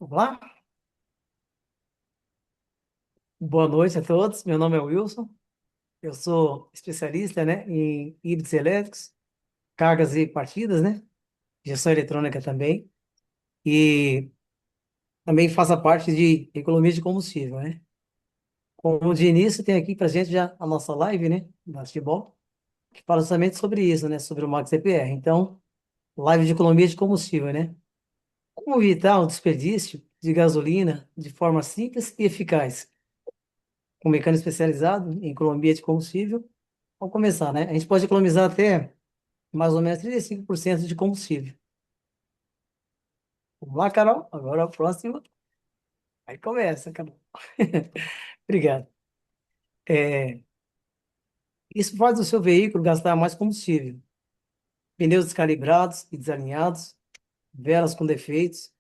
Olá, boa noite a todos. Meu nome é Wilson. Eu sou especialista, né, em híbridos elétricos, cargas e partidas, né, gestão eletrônica também. E também faço a parte de economia de combustível, né. Como de início, tem aqui para gente já a nossa live, né, do futebol, que fala justamente sobre isso, né, sobre o Max CPR. Então, live de economia de combustível, né. Como evitar o desperdício de gasolina de forma simples e eficaz, com mecânico especializado em economia de combustível. Vamos começar, né? A gente pode economizar até mais ou menos 35% de combustível. Vamos lá, Carol. Agora a próxima. Aí começa, Carol. Obrigado. É, isso faz o seu veículo gastar mais combustível. Pneus descalibrados e desalinhados, velas com defeitos,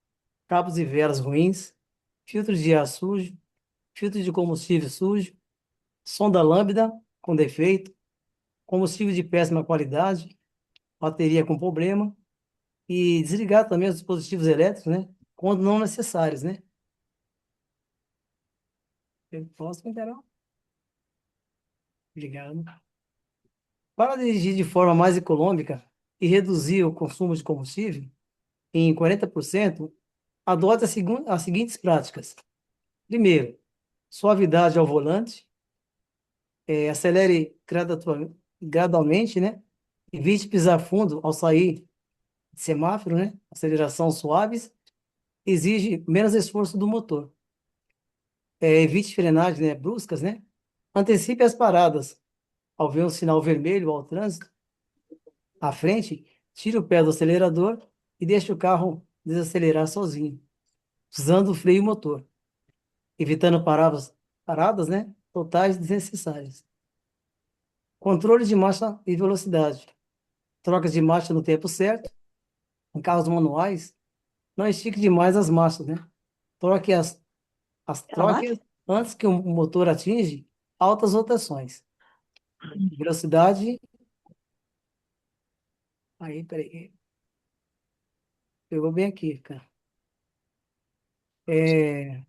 cabos e velas ruins, filtro de ar sujo, filtro de combustível sujo, sonda lambda com defeito, combustível de péssima qualidade, bateria com problema e desligar também os dispositivos elétricos, né? Quando não necessários, né? Eu posso, Carol? Obrigado. Para dirigir de forma mais econômica e reduzir o consumo de combustível em 40%, adote as seguintes práticas. Primeiro, suavidade ao volante, acelere gradualmente, né? Evite pisar fundo ao sair de semáforo, né? Aceleração suaves, exige menos esforço do motor. Evite frenagens, né, bruscas, né? Antecipe as paradas. Ao ver um sinal vermelho ao trânsito, à frente, tire o pé do acelerador e deixe o carro desacelerar sozinho, usando o freio motor, evitando paradas, né, totais desnecessárias. Controle de marcha e velocidade. Trocas de marcha no tempo certo. Em carros manuais, não estique demais as marchas, né? Troque troque antes que o motor atinge altas rotações. Velocidade. Aí, peraí. Pegou bem aqui, cara. É,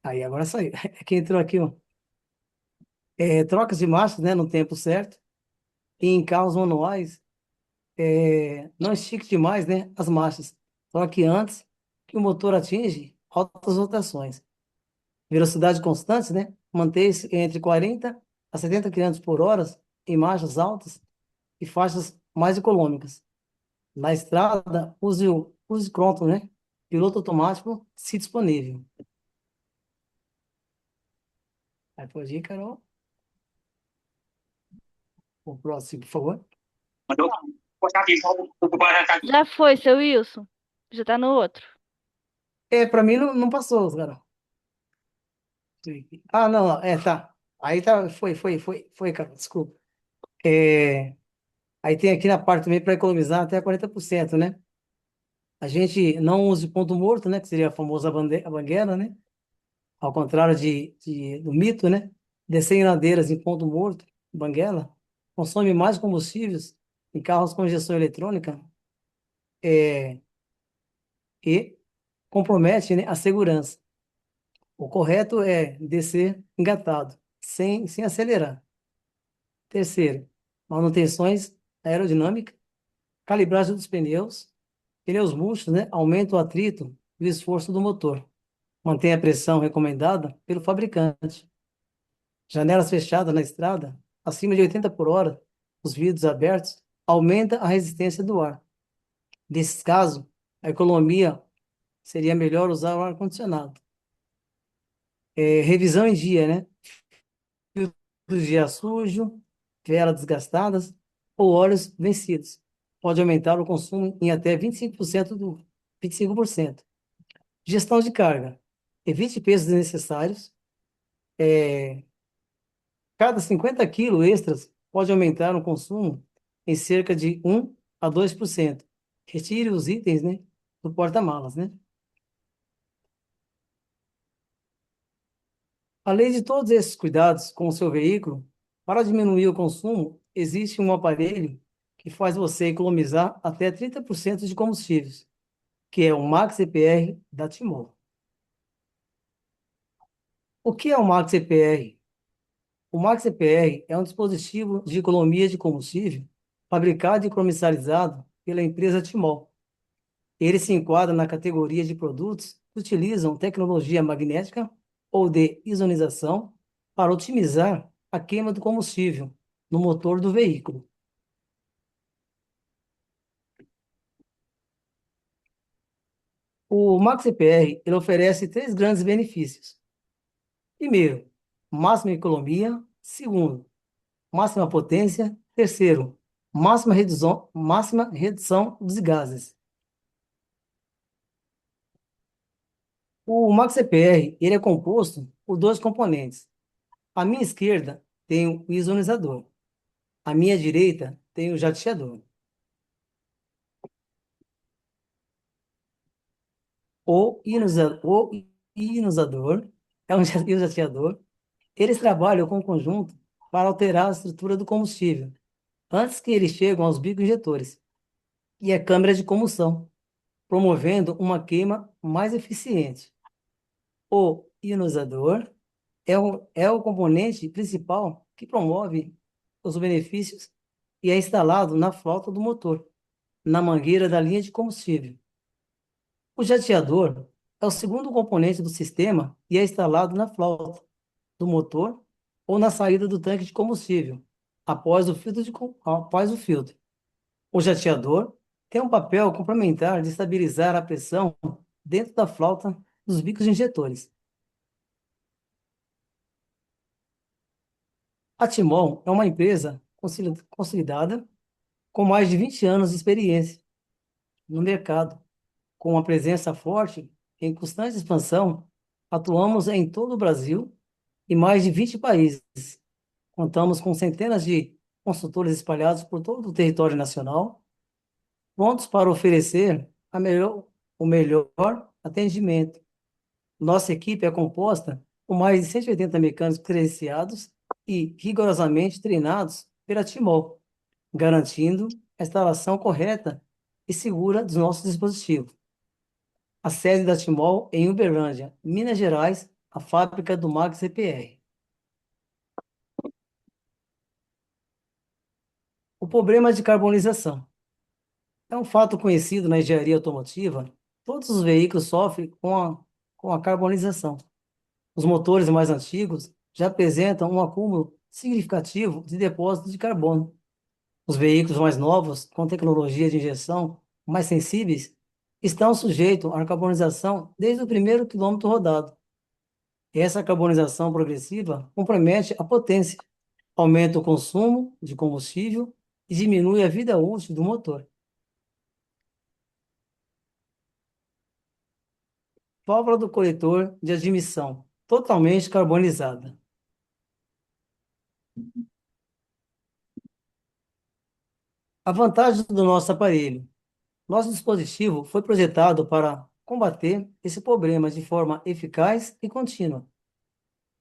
aí, agora saiu. É que entrou aqui, ó. Trocas de marchas, né, no tempo certo. E em carros manuais, não estique demais, né, as marchas. Troque antes que o motor atinge altas rotações. Velocidade constante, né? Manter-se entre 40 a 70 km por hora em marchas altas e faixas mais econômicas. Na estrada, use Crompton, né? Piloto automático, se disponível. Aí pode ir, Carol. O próximo, por favor. Já foi, seu Wilson. Já tá no outro. Para mim não passou, Carol. Ah, não, não, tá. Aí tá, foi, cara, desculpa. É, aí tem aqui na parte também para economizar até 40%, né? A gente não use ponto morto, né? Que seria a famosa a banguela, né? Ao contrário do mito, né? Descer em ladeiras em ponto morto, banguela, consome mais combustíveis em carros com injeção eletrônica é, e compromete, né, a segurança. O correto é descer engatado, sem acelerar. Terceiro, manutenções aerodinâmica, calibragem dos pneus, pneus murchos, né, aumenta o atrito e o esforço do motor. Mantenha a pressão recomendada pelo fabricante. Janelas fechadas na estrada, acima de 80 por hora, os vidros abertos, aumenta a resistência do ar. Nesse caso, a economia seria melhor usar o ar-condicionado. Revisão em dia, né? Filtros de ar sujo, velas desgastadas ou óleos vencidos. Pode aumentar o consumo em até 25%. Gestão de carga. Evite pesos desnecessários. Cada 50 quilos extras pode aumentar o consumo em cerca de 1 a 2%. Retire os itens, né, do porta-malas, né? Além de todos esses cuidados com o seu veículo, para diminuir o consumo, existe um aparelho que faz você economizar até 30% de combustíveis, que é o Max EPR da Timol. O que é o Max CPR? O Max CPR é um dispositivo de economia de combustível fabricado e comercializado pela empresa Timol. Ele se enquadra na categoria de produtos que utilizam tecnologia magnética ou de isonização para otimizar a queima do combustível no motor do veículo. O Max CPR ele oferece três grandes benefícios. Primeiro, máxima economia. Segundo, máxima potência. Terceiro, máxima redução dos gases. O Max CPR ele é composto por dois componentes. À minha esquerda tem o isonizador. À minha direita tem o jateador. O ionizador é um e o jateador. Eles trabalham com conjunto para alterar a estrutura do combustível antes que eles cheguem aos bicos injetores e a câmara de combustão, promovendo uma queima mais eficiente. O ionizador é o componente principal que promove os benefícios e é instalado na frota do motor, na mangueira da linha de combustível. O jateador é o segundo componente do sistema e é instalado na flauta do motor ou na saída do tanque de combustível, após o filtro. O jateador tem um papel complementar de estabilizar a pressão dentro da flauta dos bicos injetores. A Timon é uma empresa consolidada com mais de 20 anos de experiência no mercado. Com uma presença forte em constante expansão, atuamos em todo o Brasil e mais de 20 países. Contamos com centenas de consultores espalhados por todo o território nacional, prontos para oferecer o melhor atendimento. Nossa equipe é composta por mais de 180 mecânicos credenciados e rigorosamente treinados pela Timol, garantindo a instalação correta e segura dos nossos dispositivos. A sede da Timol é em Uberlândia, Minas Gerais, a fábrica do Max CPR. O problema de carbonização é um fato conhecido na engenharia automotiva. Todos os veículos sofrem com a carbonização. Os motores mais antigos já apresentam um acúmulo significativo de depósitos de carbono. Os veículos mais novos, com tecnologia de injeção mais sensíveis, estão sujeitos à carbonização desde o primeiro quilômetro rodado. Essa carbonização progressiva compromete a potência, aumenta o consumo de combustível e diminui a vida útil do motor. Válvula do coletor de admissão, totalmente carbonizada. A vantagem do nosso aparelho. Nosso dispositivo foi projetado para combater esse problema de forma eficaz e contínua.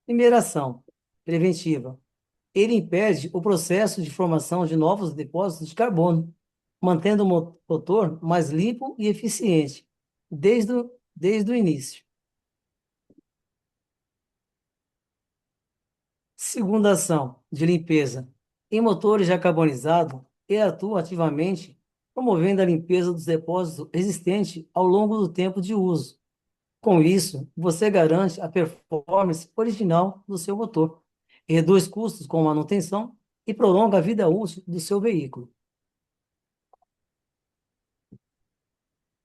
Primeira ação, preventiva. Ele impede o processo de formação de novos depósitos de carbono, mantendo o motor mais limpo e eficiente desde o início. Segunda ação, de limpeza. Em motores já carbonizados, ele atua ativamente, promovendo a limpeza dos depósitos existentes ao longo do tempo de uso. Com isso, você garante a performance original do seu motor, reduz custos com manutenção e prolonga a vida útil do seu veículo.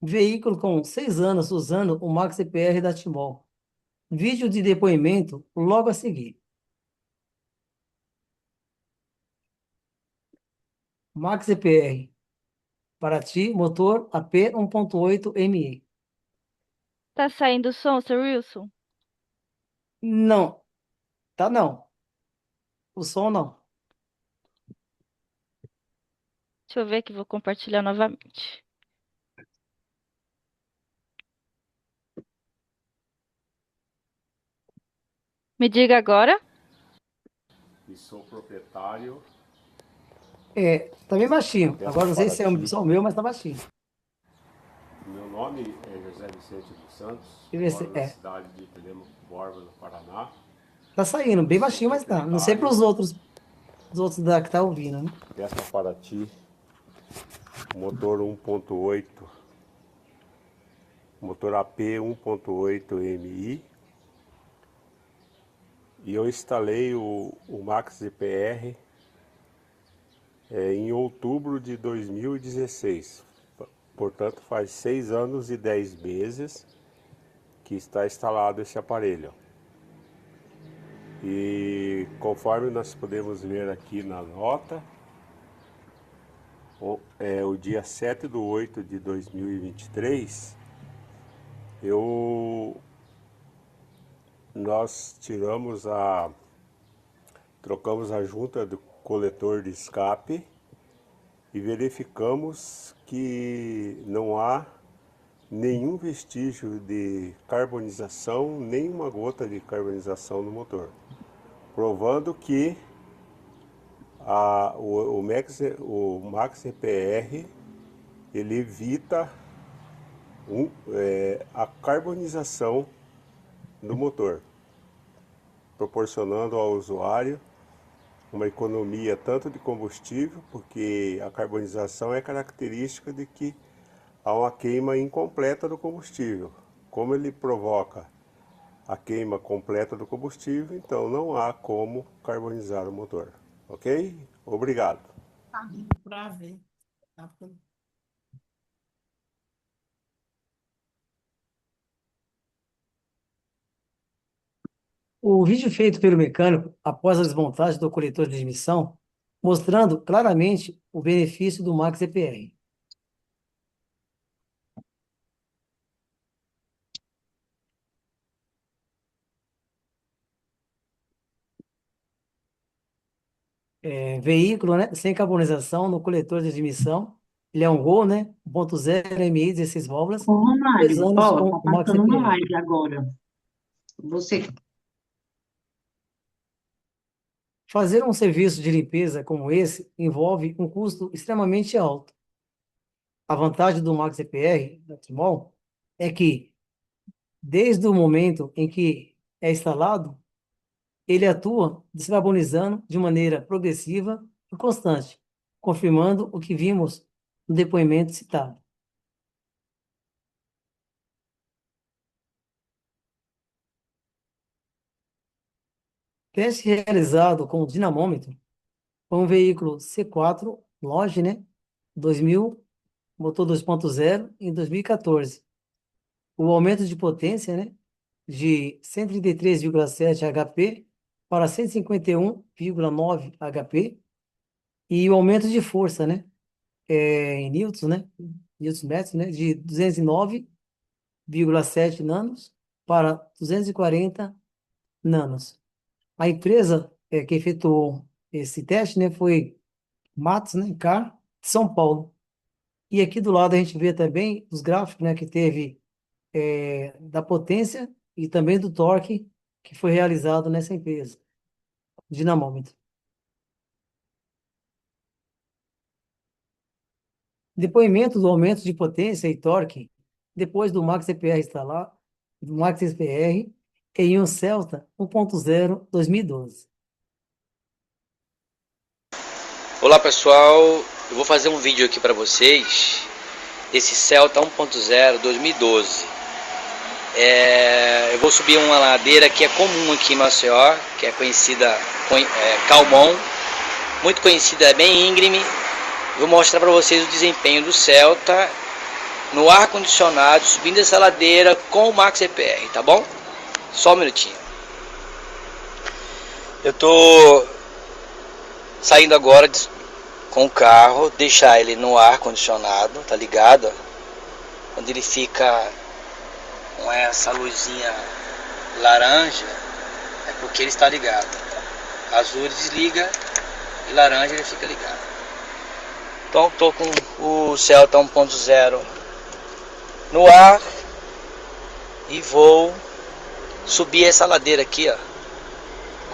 Veículo com 6 anos usando o Max CPR da Timol. Vídeo de depoimento logo a seguir. Max CPR. Para ti, motor AP 1.8 ME. Tá saindo som, seu Wilson? Não, tá não. O som não. Deixa eu ver que vou compartilhar novamente. Me diga agora. E sou proprietário Tá bem baixinho. dessa Agora não sei se é Paraty. só o meu, mas tá baixinho. Meu nome é José Vicente dos Santos, Deixa eu ver moro se na é. cidade de Telemaco Borba, no Paraná. Tá saindo bem baixinho, mas tá. Não sei para os outros da que tá ouvindo, né? Peça para ti, motor 1.8, motor AP 1.8 MI. E eu instalei o Max EPR em outubro de 2016. Portanto, faz 6 anos e 10 meses que está instalado esse aparelho. E conforme nós podemos ver aqui na nota, o dia 7/8 de 2023, nós trocamos a junta do coletor de escape e verificamos que não há nenhum vestígio de carbonização, nem uma gota de carbonização no motor, provando que o Max EPR ele evita a carbonização no motor, proporcionando ao usuário uma economia tanto de combustível, porque a carbonização é característica de que há uma queima incompleta do combustível. Como ele provoca a queima completa do combustível, então não há como carbonizar o motor. Ok? Obrigado. Para ver. Tá. O vídeo feito pelo mecânico após a desmontagem do coletor de admissão, mostrando claramente o benefício do Max EPR. Veículo, né, sem carbonização no coletor de admissão. Ele é um Gol, né? 1.0 MI, 16 válvulas, Ô, 2 Romário, anos ó, com tá o Max passando uma EPR. live agora. Você, Fazer um serviço de limpeza como esse envolve um custo extremamente alto. A vantagem do Max EPR da Trimol é que, desde o momento em que é instalado, ele atua descarbonizando de maneira progressiva e constante, confirmando o que vimos no depoimento citado. Teste realizado com o dinamômetro foi um veículo C4 Loge, né? 2000, motor 2.0 em 2014. O aumento de potência, né? De 133,7 HP para 151,9 HP e o aumento de força, né? Em newtons, né? Newtons metros, né? De 209,7 nanos para 240 nanos. A empresa que efetuou esse teste, né? Foi Matos, né? Car, de São Paulo. E aqui do lado a gente vê também os gráficos, né? Que teve da potência e também do torque que foi realizado nessa empresa, dinamômetro. Depoimento do aumento de potência e torque depois do Max EPR instalar, do Max EPR em um Celta 1.0 2012. Olá pessoal, eu vou fazer um vídeo aqui para vocês desse Celta 1.0 2012. Eu vou subir uma ladeira que é comum aqui em Maceió, que é conhecida Calmon, muito conhecida, bem íngreme. Vou mostrar para vocês o desempenho do Celta no ar condicionado, subindo essa ladeira com o Max EPR, tá bom? Só um minutinho. Eu tô saindo agora com o carro, deixar ele no ar condicionado, tá ligado? Quando ele fica com essa luzinha laranja, é porque ele está ligado. Azul ele desliga e laranja ele fica ligado. Então estou com o Celta 1.0 no ar e vou subir essa ladeira aqui, ó,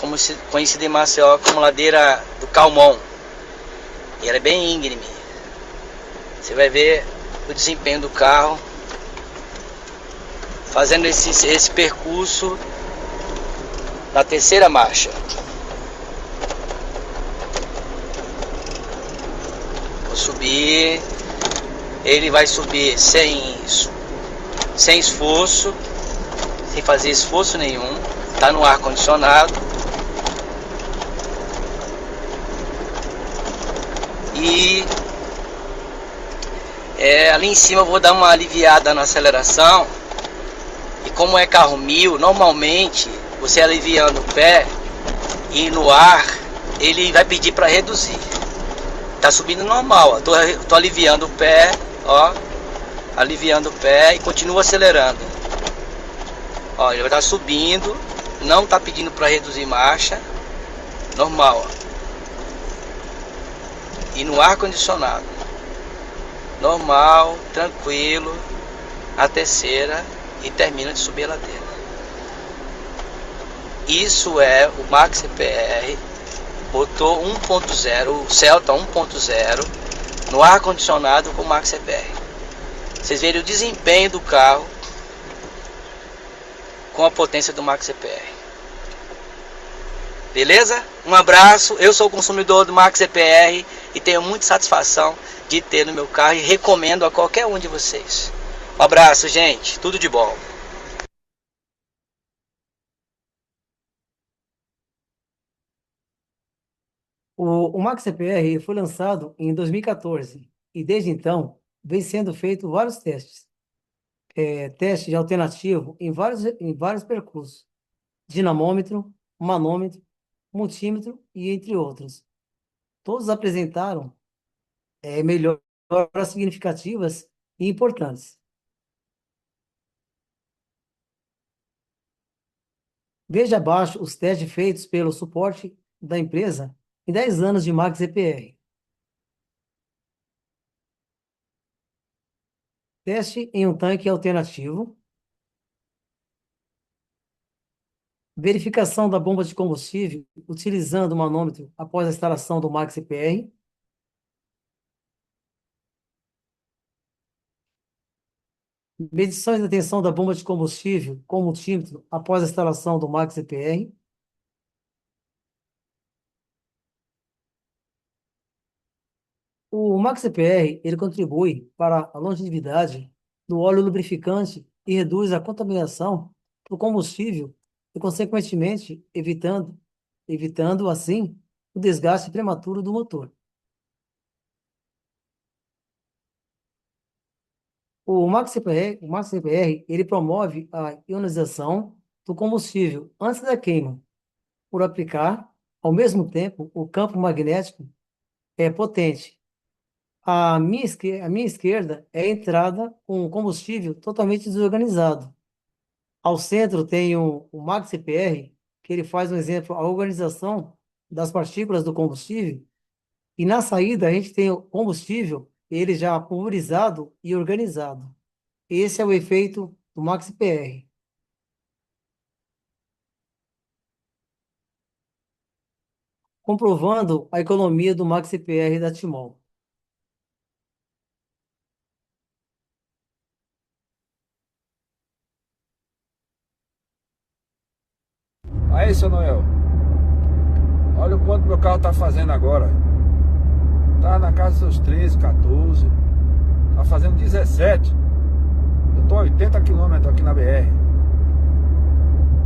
como conhecida em Maceió como ladeira do Calmon. E ela é bem íngreme. Você vai ver o desempenho do carro fazendo esse percurso na terceira marcha. Vou subir. Ele vai subir sem esforço, sem fazer esforço nenhum. Tá no ar condicionado. E ali em cima eu vou dar uma aliviada na aceleração. E como é carro 1000, normalmente você aliviando o pé e no ar, ele vai pedir para reduzir. Tá subindo normal, ó. Tô aliviando o pé, ó, aliviando o pé e continuo acelerando. Ó, ele vai estar subindo, não tá pedindo para reduzir marcha, normal, ó. E no ar condicionado, normal, tranquilo, a terceira e termina de subir a ladeira. Isso é o Max CPR motor 1.0, o Celta 1.0 no ar condicionado com o Max CPR. Vocês verem o desempenho do carro com a potência do Max CPR. Beleza? Um abraço, eu sou o consumidor do Max CPR e tenho muita satisfação de ter no meu carro e recomendo a qualquer um de vocês. Um abraço, gente, tudo de bom. O Max CPR foi lançado em 2014 e desde então vem sendo feito vários testes. Teste de alternativo em vários percursos. Dinamômetro, manômetro, multímetro e entre outros. Todos apresentaram melhoras significativas e importantes. Veja abaixo os testes feitos pelo suporte da empresa em 10 anos de Max EPR. Teste em um tanque alternativo. Verificação da bomba de combustível utilizando o manômetro após a instalação do Max EPR. Medições da tensão da bomba de combustível com multímetro após a instalação do Max EPR. O Max EPR, ele contribui para a longevidade do óleo lubrificante e reduz a contaminação do combustível e, consequentemente, evitando assim o desgaste prematuro do motor. O Max EPR, ele promove a ionização do combustível antes da queima, por aplicar, ao mesmo tempo, o campo magnético potente. A minha esquerda é a entrada com combustível totalmente desorganizado. Ao centro tem o Max CPR, que ele faz um exemplo, a organização das partículas do combustível. E na saída a gente tem o combustível, ele já pulverizado e organizado. Esse é o efeito do Max CPR. Comprovando a economia do Max CPR da Timol. Aí, seu Noel, olha o quanto meu carro tá fazendo agora. Tá na casa dos seus 13, 14. Tá fazendo 17. Eu tô a 80 km aqui na BR.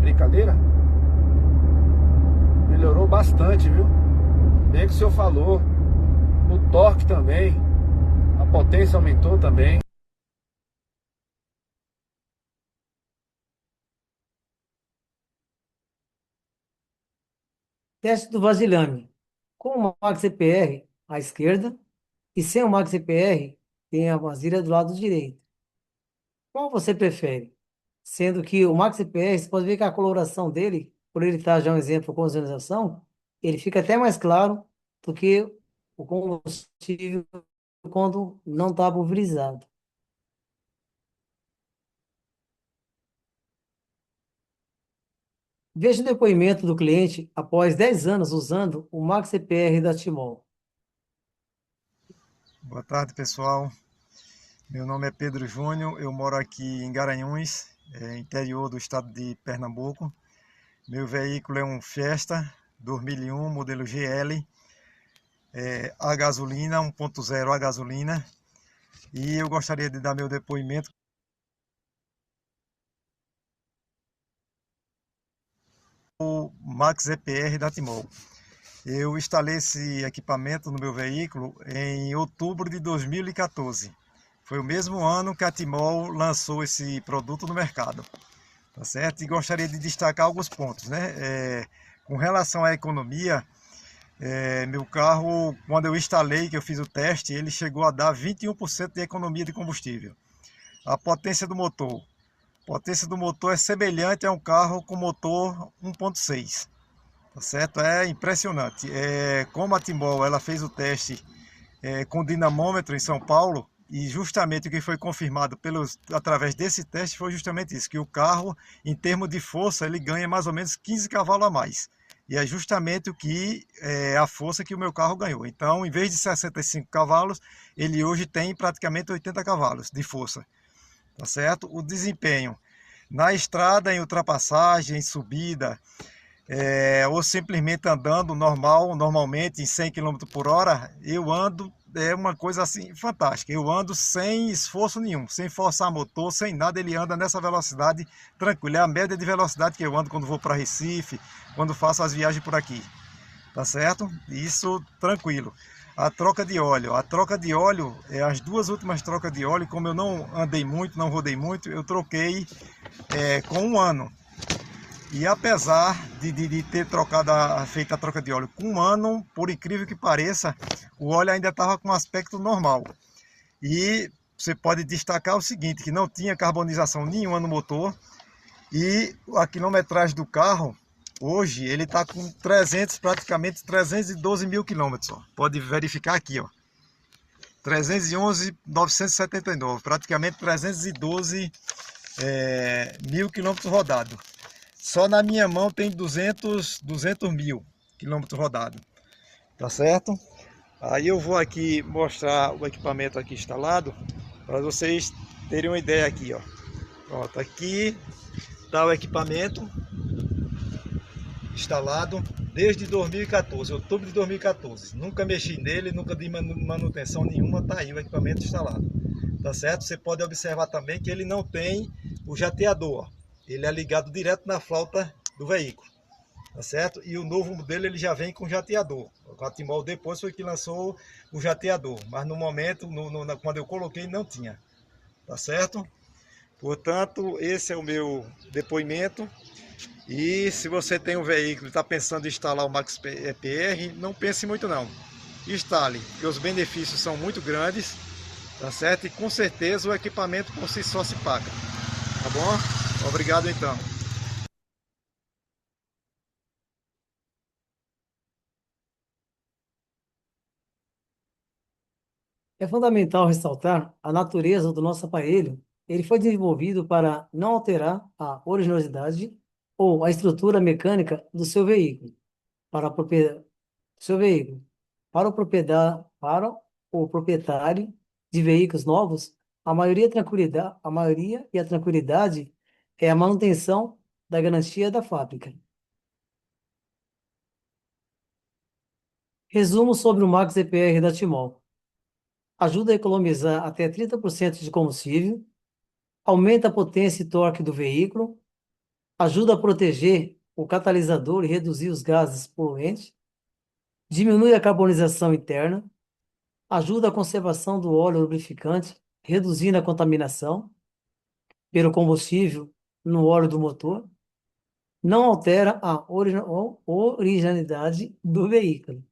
Brincadeira? Melhorou bastante, viu? Bem que o senhor falou. O torque também. A potência aumentou também. Teste do vasilhame. Com o Max CPR à esquerda e sem o Max CPR, tem a vasilha do lado direito. Qual você prefere? Sendo que o Max CPR, você pode ver que a coloração dele, por ele estar já um exemplo com ozonização, ele fica até mais claro do que o combustível quando não está pulverizado. Veja o depoimento do cliente após 10 anos usando o Max CPR da Timol. Boa tarde, pessoal. Meu nome é Pedro Júnior, eu moro aqui em Garanhuns, interior do estado de Pernambuco. Meu veículo é um Fiesta 2001, modelo GL, a gasolina, 1.0 a gasolina. E eu gostaria de dar meu depoimento. O Max EPR da Timol. Eu instalei esse equipamento no meu veículo em outubro de 2014. Foi o mesmo ano que a Timol lançou esse produto no mercado, tá certo? E gostaria de destacar alguns pontos, né? Com relação à economia, meu carro, quando eu instalei, que eu fiz o teste, ele chegou a dar 21% de economia de combustível. A potência do motor. A potência do motor é semelhante a um carro com motor 1.6. Tá certo? É impressionante. Como a Timol ela fez o teste com dinamômetro em São Paulo, e justamente o que foi confirmado através desse teste foi justamente isso, que o carro, em termos de força, ele ganha mais ou menos 15 cavalos a mais. E é justamente a força que o meu carro ganhou. Então, em vez de 65 cavalos, ele hoje tem praticamente 80 cavalos de força. Tá certo? O desempenho na estrada, em ultrapassagem, em subida, ou simplesmente andando normalmente em 100 km por hora, eu ando, é uma coisa assim fantástica. Eu ando sem esforço nenhum, sem forçar motor, sem nada, ele anda nessa velocidade tranquilo. É a média de velocidade que eu ando quando vou para Recife, quando faço as viagens por aqui. Tá certo? Isso tranquilo. A troca de óleo, as duas últimas trocas de óleo, como eu não andei muito, não rodei muito, eu troquei com um ano. E apesar de ter feito a troca de óleo com um ano, por incrível que pareça, o óleo ainda estava com um aspecto normal. E você pode destacar o seguinte, que não tinha carbonização nenhuma no motor, e a quilometragem do carro, hoje, ele está com praticamente 312 mil quilômetros. Pode verificar aqui, ó. 311.979, praticamente 312 mil quilômetros rodados. Só na minha mão tem 200 mil quilômetros rodados, tá certo? Aí eu vou aqui mostrar o equipamento aqui instalado, para vocês terem uma ideia aqui, ó. Pronto, aqui está o equipamento instalado desde 2014, outubro de 2014. Nunca mexi nele, nunca dei manutenção nenhuma, tá aí o equipamento instalado, tá certo? Você pode observar também que ele não tem o jateador, ó. Ele é ligado direto na flauta do veículo, tá certo? E o novo modelo ele já vem com jateador. A Timol depois foi que lançou o jateador, mas no momento, quando eu coloquei, não tinha, tá certo? Portanto, esse é o meu depoimento. E se você tem um veículo e está pensando em instalar o Max EPR, não pense muito não. Instale, porque os benefícios são muito grandes, tá certo? E com certeza o equipamento por si só se paga, tá bom? Obrigado então. É fundamental ressaltar a natureza do nosso aparelho. Ele foi desenvolvido para não alterar a originalidade ou a estrutura mecânica do seu veículo. Para a propriedade, seu veículo. Para o proprietário de veículos novos, a maioria e a tranquilidade é a manutenção da garantia da fábrica. Resumo sobre o Max EPR da Timol. Ajuda a economizar até 30% de combustível, aumenta a potência e torque do veículo, ajuda a proteger o catalisador e reduzir os gases poluentes, diminui a carbonização interna, ajuda a conservação do óleo lubrificante, reduzindo a contaminação pelo combustível no óleo do motor, não altera a originalidade do veículo.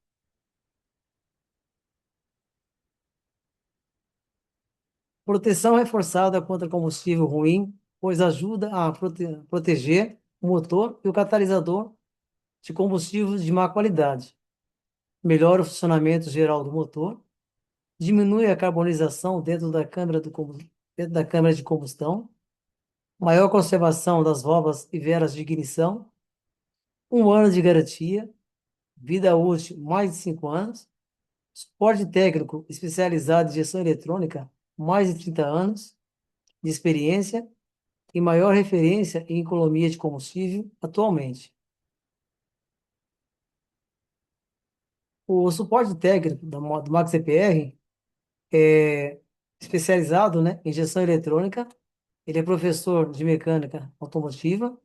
Proteção reforçada contra combustível ruim, pois ajuda a proteger o motor e o catalisador de combustíveis de má qualidade. Melhora o funcionamento geral do motor, diminui a carbonização dentro da câmara de combustão, maior conservação das válvulas e velas de ignição, 1 ano de garantia, vida útil mais de 5 anos, suporte técnico especializado em gestão eletrônica, mais de 30 anos de experiência e maior referência em economia de combustível atualmente. O suporte técnico do Max EPR é especializado, né, em injeção eletrônica. Ele é professor de mecânica automotiva,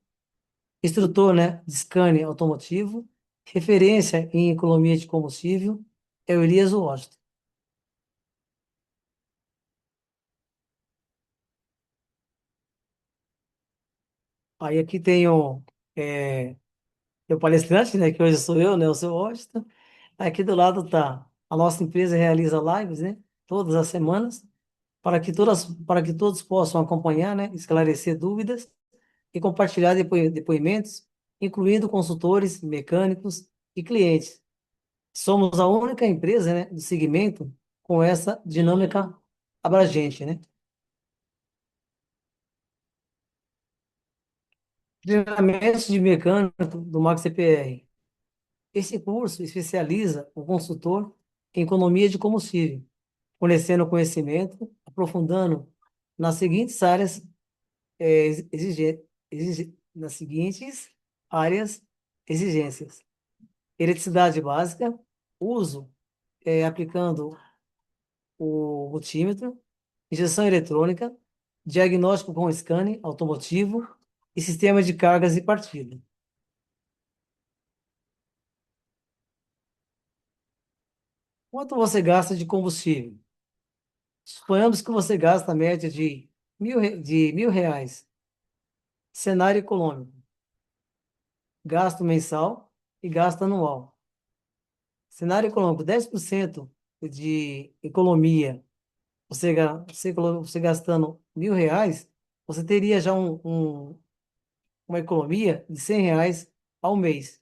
instrutor, né, de scanner automotivo, referência em economia de combustível, é o Elias Washington. Aí aqui tem o palestrante, né, que hoje sou eu, né, o seu Washington. Aqui do lado tá, a nossa empresa realiza lives, né, todas as semanas, para que todos possam acompanhar, né, esclarecer dúvidas e compartilhar depoimentos, incluindo consultores, mecânicos e clientes. Somos a única empresa, né, do segmento com essa dinâmica abrangente, né? Treinamentos de mecânica do Max CPR. Esse curso especializa o consultor em economia de combustível, fornecendo conhecimento, aprofundando nas seguintes áreas nas seguintes áreas exigências: eletricidade básica, uso aplicando o multímetro, injeção eletrônica, diagnóstico com scanner automotivo e sistema de cargas e partida. Quanto você gasta de combustível? Suponhamos que você gasta a média de R$ 1.000. Cenário econômico: gasto mensal e gasto anual. Cenário econômico: 10% de economia. Você gastando R$ 1.000, você teria já uma economia de R$ 100 ao mês.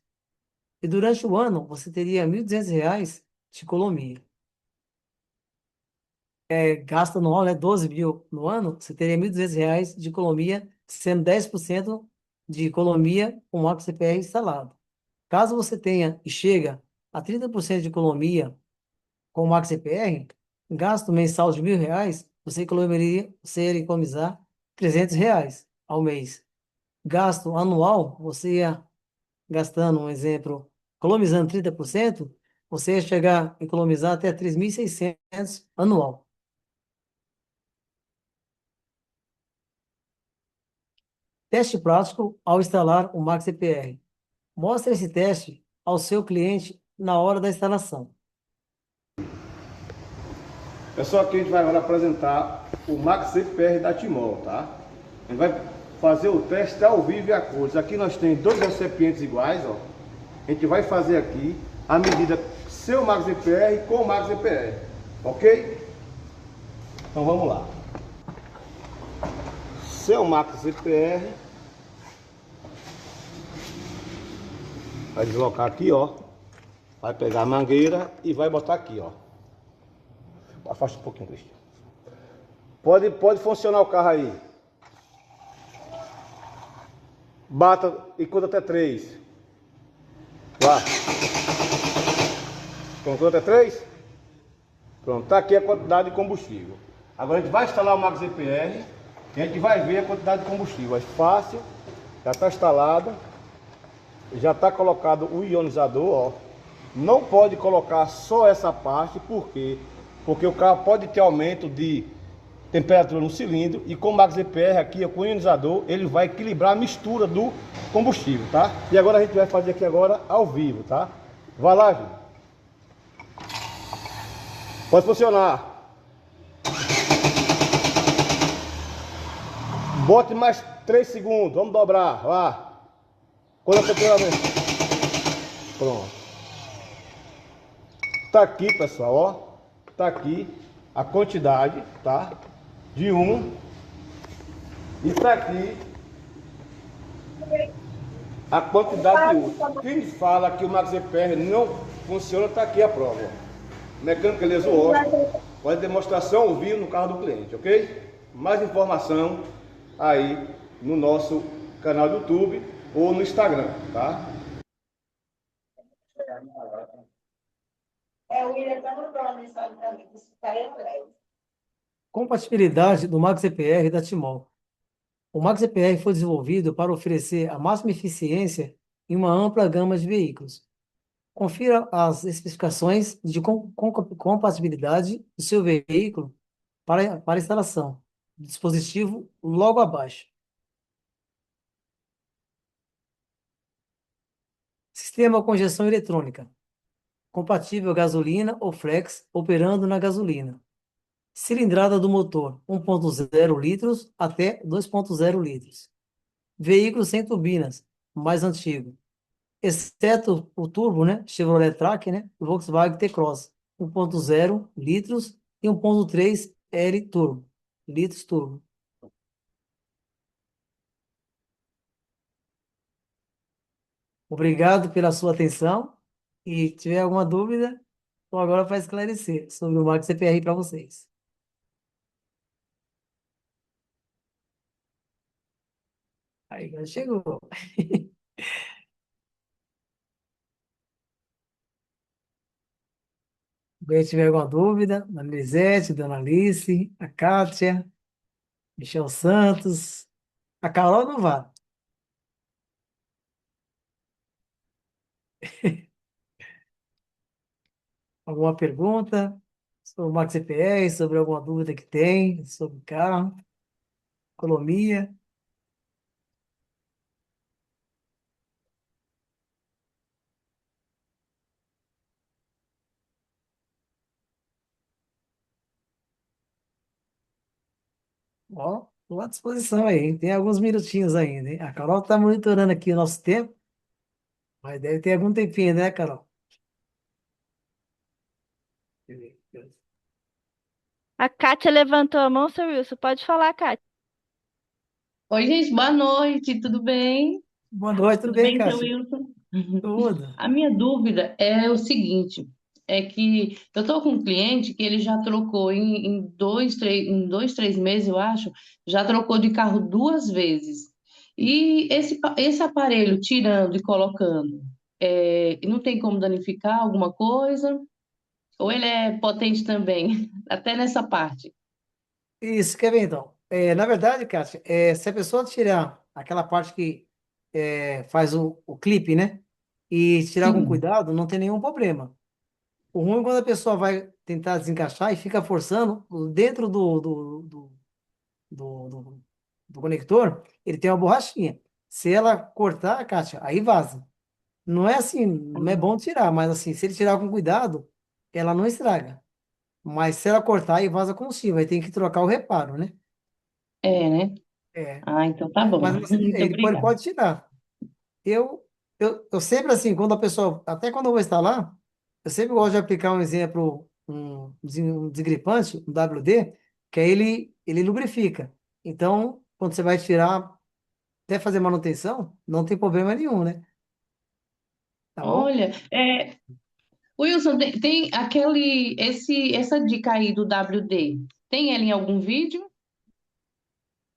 E durante o ano, você teria R$ 1.200 de economia. Gasto anual, né? 12 mil no ano, você teria R$ 1.200 de economia, sendo 10% de economia com o Max CPR instalado. Caso você tenha e chega a 30% de economia com o Max CPR, gasto mensal de R$ 1.000, você iria economizar R$ 300 ao mês. Gasto anual, você ia gastando, um exemplo, economizando 30%, você ia chegar a economizar até 3.600 anual. Teste prático ao instalar o Max EPR. Mostre esse teste ao seu cliente na hora da instalação. Pessoal, aqui a gente vai agora apresentar o Max CPR da Timol, tá? A gente vai fazer o teste ao vivo e a cores. Aqui nós temos dois recipientes iguais, ó. A gente vai fazer aqui a medida seu Max CPR com o Max CPR, ok? Então vamos lá. Seu Max CPR. Vai deslocar aqui, ó. Vai pegar a mangueira e vai botar aqui, ó. Afasta um pouquinho, Cristian. Pode funcionar o carro aí. Bata e conta até 3. Vá. Contou até 3? Pronto, tá aqui a quantidade de combustível. Agora a gente vai instalar o Max EPR e a gente vai ver a quantidade de combustível. É fácil, já está instalado. Já está colocado o ionizador, ó. Não pode colocar só essa parte, por quê? Porque o carro pode ter aumento de temperatura no cilindro e com o Max EPR aqui, com o ionizador, ele vai equilibrar a mistura do combustível, tá? E agora a gente vai fazer aqui agora ao vivo, tá? Vai lá, Gil. Pode funcionar. Bote mais 3 segundos, vamos dobrar, vá. Quando a temperatura... Pronto. Tá aqui, pessoal, ó. Tá aqui a quantidade, tá? De um. E tá aqui a quantidade de outro. Quem fala que o Max EPR não funciona, tá aqui a prova. Mecânica Elias Washington, faz demonstração ao vivo no carro do cliente, ok? Mais informação aí no nosso canal do YouTube ou no Instagram, tá? O William tá mandando uma mensagem para mim, disse que tá em breve. Compatibilidade do Max EPR da Timol. O Max EPR foi desenvolvido para oferecer a máxima eficiência em uma ampla gama de veículos. Confira as especificações de compatibilidade do seu veículo para instalação do dispositivo logo abaixo. Sistema com injeção eletrônica, compatível gasolina ou flex, operando na gasolina. Cilindrada do motor, 1.0 litros até 2.0 litros. Veículo sem turbinas, mais antigo. Exceto o turbo, né? Chevrolet Track, né? Volkswagen T-Cross, 1.0 litros e 1.3 L turbo, litros turbo. Obrigado pela sua atenção e tiver alguma dúvida, estou agora para esclarecer sobre o Max CPR para vocês. Aí, já chegou. Alguém tiver alguma dúvida, Dona Elisete, Dona Alice, a Kátia, Michel Santos, a Carol não vai. Alguma pergunta sobre o Max CPR, sobre alguma dúvida que tem, sobre carro, economia? Ó, estou à disposição aí, hein? Tem alguns minutinhos ainda, hein? A Carol está monitorando aqui o nosso tempo, mas deve ter algum tempinho, né, Carol? A Kátia levantou a mão, seu Wilson. Pode falar, Kátia. Oi, gente, boa noite, tudo bem? Boa noite, tudo Tudo bem, bem, seu Cássio? Wilson? Tudo. A minha dúvida é o seguinte, é que eu estou com um cliente que ele já trocou em dois, 3 meses, eu acho, já trocou de carro 2 vezes. E esse aparelho, tirando e colocando, não tem como danificar alguma coisa? Ou ele é potente também, até nessa parte? Isso, quer ver então? Na verdade, Kátia, se a pessoa tirar aquela parte que faz o clipe, né? E tirar com Sim. cuidado, não tem nenhum problema. O ruim é quando a pessoa vai tentar desencaixar e fica forçando dentro do, do conector, ele tem uma borrachinha. Se ela cortar, Kátia, aí vaza. Não é assim, não é bom tirar, mas assim, se ele tirar com cuidado, ela não estraga. Mas se ela cortar, aí vaza combustível, aí tem que trocar o reparo, né? É, né? É. Ah, então tá Mas, bom. mas Muito ele obrigada. pode tirar. Eu, eu sempre assim, quando a pessoa, até quando eu vou instalar, eu sempre gosto de aplicar um exemplo, um desgripante, um WD, que aí ele lubrifica. Então, quando você vai tirar, até fazer manutenção, não tem problema nenhum, né? Tá bom? Olha, Wilson, tem essa dica aí do WD, tem ela em algum vídeo?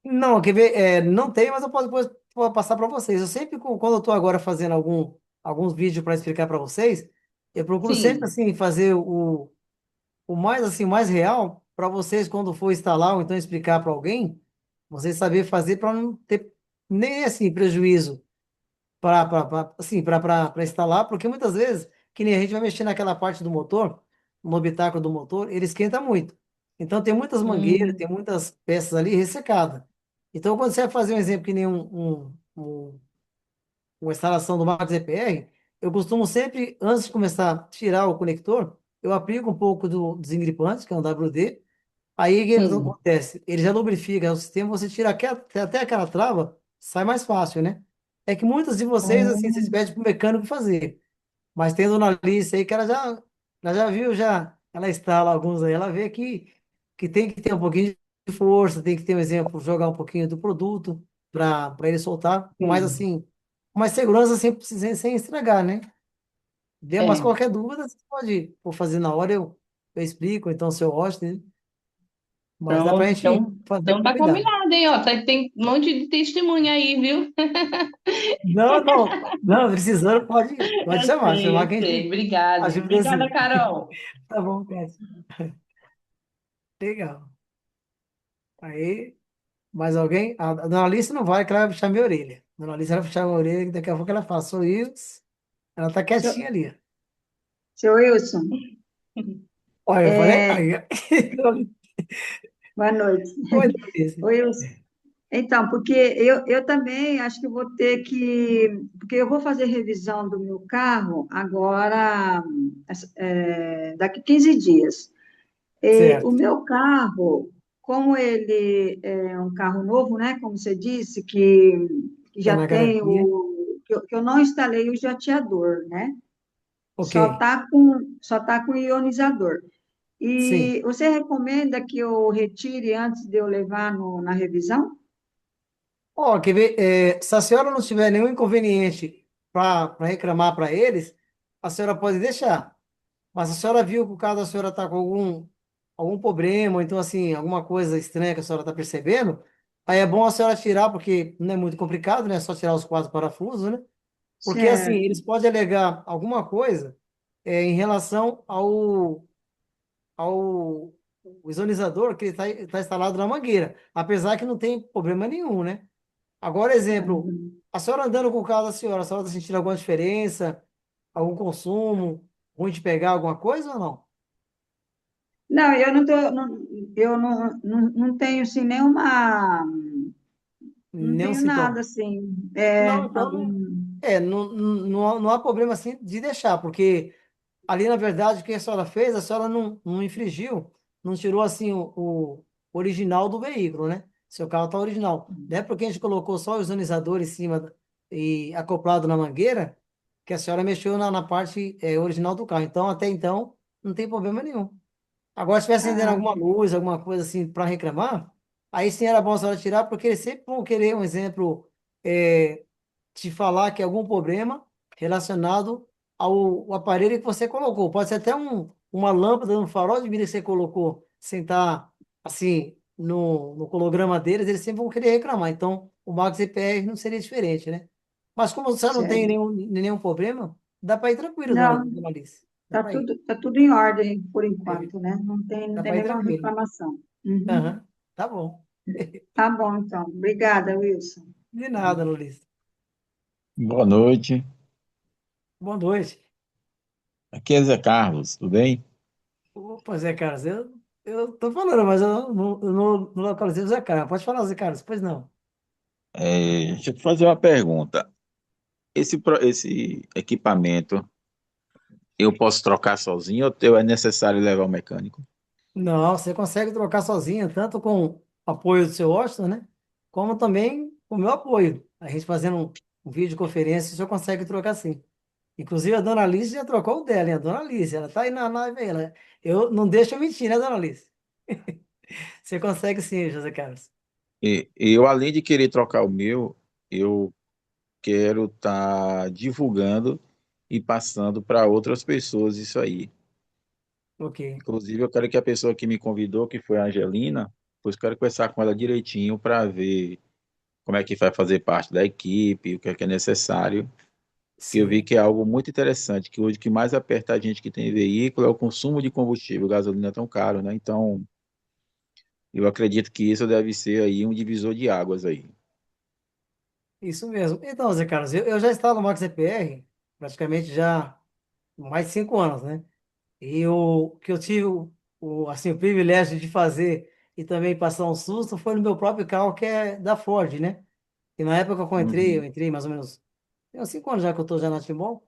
Não, quer ver? Não tem, mas eu posso depois passar para vocês. Eu sempre, quando eu estou agora fazendo alguns vídeos para explicar para vocês, eu procuro sempre Sim. assim fazer o mais assim, mais real para vocês quando for instalar ou então explicar para alguém, vocês saber fazer para não ter nem assim prejuízo para assim, para instalar, porque muitas vezes que nem a gente vai mexer naquela parte do motor, no habitáculo do motor, ele esquenta muito. Então tem muitas mangueiras, Hum, tem muitas peças ali ressecadas. Então quando você vai fazer um exemplo que nem uma instalação do Max EPR, eu costumo sempre, antes de começar a tirar o conector, eu aplico um pouco do desengripante, que é um WD. Aí o que sim. acontece? Ele já lubrifica o sistema, você tira até aquela trava, sai mais fácil, né? É que muitos de vocês, assim, vocês Hum, pedem para o mecânico fazer. Mas tem a dona Alice aí que ela já viu, ela instala alguns aí, ela vê que tem que ter um pouquinho de força, tem que ter um exemplo, jogar um pouquinho do produto para ele soltar, mas sim. assim, com mais segurança sem estragar, né? Mas É. qualquer dúvida, você pode por fazer na hora, eu explico, então, seu host, né? Mas dá pra Pronto, gente então, fazer então com tá cuidado. combinado, hein? Ó, tem um monte de testemunha aí, viu? Não, não, não, precisando, pode chamar Eu que a sei. gente Obrigada. ajuda Obrigada, assim. Carol. Tá bom, Cássio. Legal. Aí, mais alguém? A dona Alice não vai, que ela vai puxar minha orelha. A dona Alice vai puxar minha orelha, que daqui a pouco ela fala, sou isso. Ela tá quietinha ali. Ó. Seu Wilson, Olha, eu falei, é, boa noite. oi, Denise. Wilson, então, porque eu também acho que vou ter que, porque eu vou fazer revisão do meu carro agora, daqui 15 dias. E o Certo, meu carro, como ele é um carro novo, né, como você disse, que tá já na tem garantia. que eu não instalei o jateador, né? Ok, Só tá com ionizador. sim. E você recomenda que eu retire antes de eu levar na revisão? Ó, quer ver? Se a senhora não tiver nenhum inconveniente para reclamar para eles, a senhora pode deixar. Mas se a senhora viu que o carro da senhora está com algum problema, ou então assim, alguma coisa estranha que a senhora está percebendo, aí é bom a senhora tirar, porque não é muito complicado, né? É só tirar os quatro parafusos, né? Porque assim, Certo, eles podem alegar alguma coisa em relação ao o isorizador que está instalado na mangueira, apesar que não tem problema nenhum, né? Agora, exemplo, a senhora andando com o carro da senhora, a senhora está sentindo alguma diferença, algum consumo, ruim de pegar alguma coisa ou não? não, eu não tenho assim nenhuma, não Nenhum tenho nada sintoma. assim, Não, então algum, não há problema assim de deixar, porque ali, na verdade, o que a senhora fez, a senhora não infringiu, não tirou assim o original do veículo, né? Seu carro está original. Não é porque a gente colocou só o ionizador em cima e acoplado na mangueira que a senhora mexeu na parte original do carro. Então, até então, não tem problema nenhum. Agora, se estiver acendendo ah, alguma luz, alguma coisa assim para reclamar, aí sim era bom a senhora tirar, porque eles sempre vão querer um exemplo. Te falar que é algum problema relacionado ao aparelho que você colocou. Pode ser até uma lâmpada no farol de mira que você colocou, sentar assim no holograma deles, eles sempre vão querer reclamar. Então, o Max EPR não seria diferente, né? Mas como você não tem certo. nenhum problema, dá para ir tranquilo, Não, dona Alice. Dá tá para ir. tudo, tá tudo em ordem por É, enquanto, né? Não tem, não dá tem para ir nenhuma tranquilo. reclamação. Uhum. Aham, tá bom. Tá bom, então. Obrigada, Wilson. De nada, Luiz. Boa noite. Boa noite. Aqui é Zé Carlos, tudo bem? Opa, Zé Carlos, eu tô falando, mas eu não localizei o Zé Carlos. Pode falar, Zé Carlos, pois não. Deixa eu te fazer uma pergunta. Esse equipamento eu posso trocar sozinho ou é necessário levar o mecânico? Não, você consegue trocar sozinho, tanto com apoio do seu Washington, né? Como também com o meu apoio. A gente fazendo um videoconferência, você consegue trocar sim. Inclusive, a dona Alice já trocou o dela, hein? A dona Alice, ela tá aí na live aí. Eu não deixo eu mentir, né, dona Alice? Você consegue sim, José Carlos. Eu, além de querer trocar o meu, eu quero estar divulgando e passando para outras pessoas isso aí. Ok. Inclusive, eu quero que a pessoa que me convidou, que foi a Angelina, pois quero conversar com ela direitinho para ver como é que vai fazer parte da equipe, o que é necessário. Que eu vi Sim. que é algo muito interessante, que hoje o que mais aperta a gente que tem veículo é o consumo de combustível, gasolina é tão caro, né? Então, eu acredito que isso deve ser aí um divisor de águas aí. Isso mesmo. Então, Zé Carlos, eu já estava no Max EPR praticamente já há mais de 5 anos, né? E o que eu tive assim, o privilégio de fazer e também passar um susto foi no meu próprio carro, que é da Ford, né? E na época que eu Uhum. entrei mais ou menos, tem uns 5 anos já que eu estou já na Timol.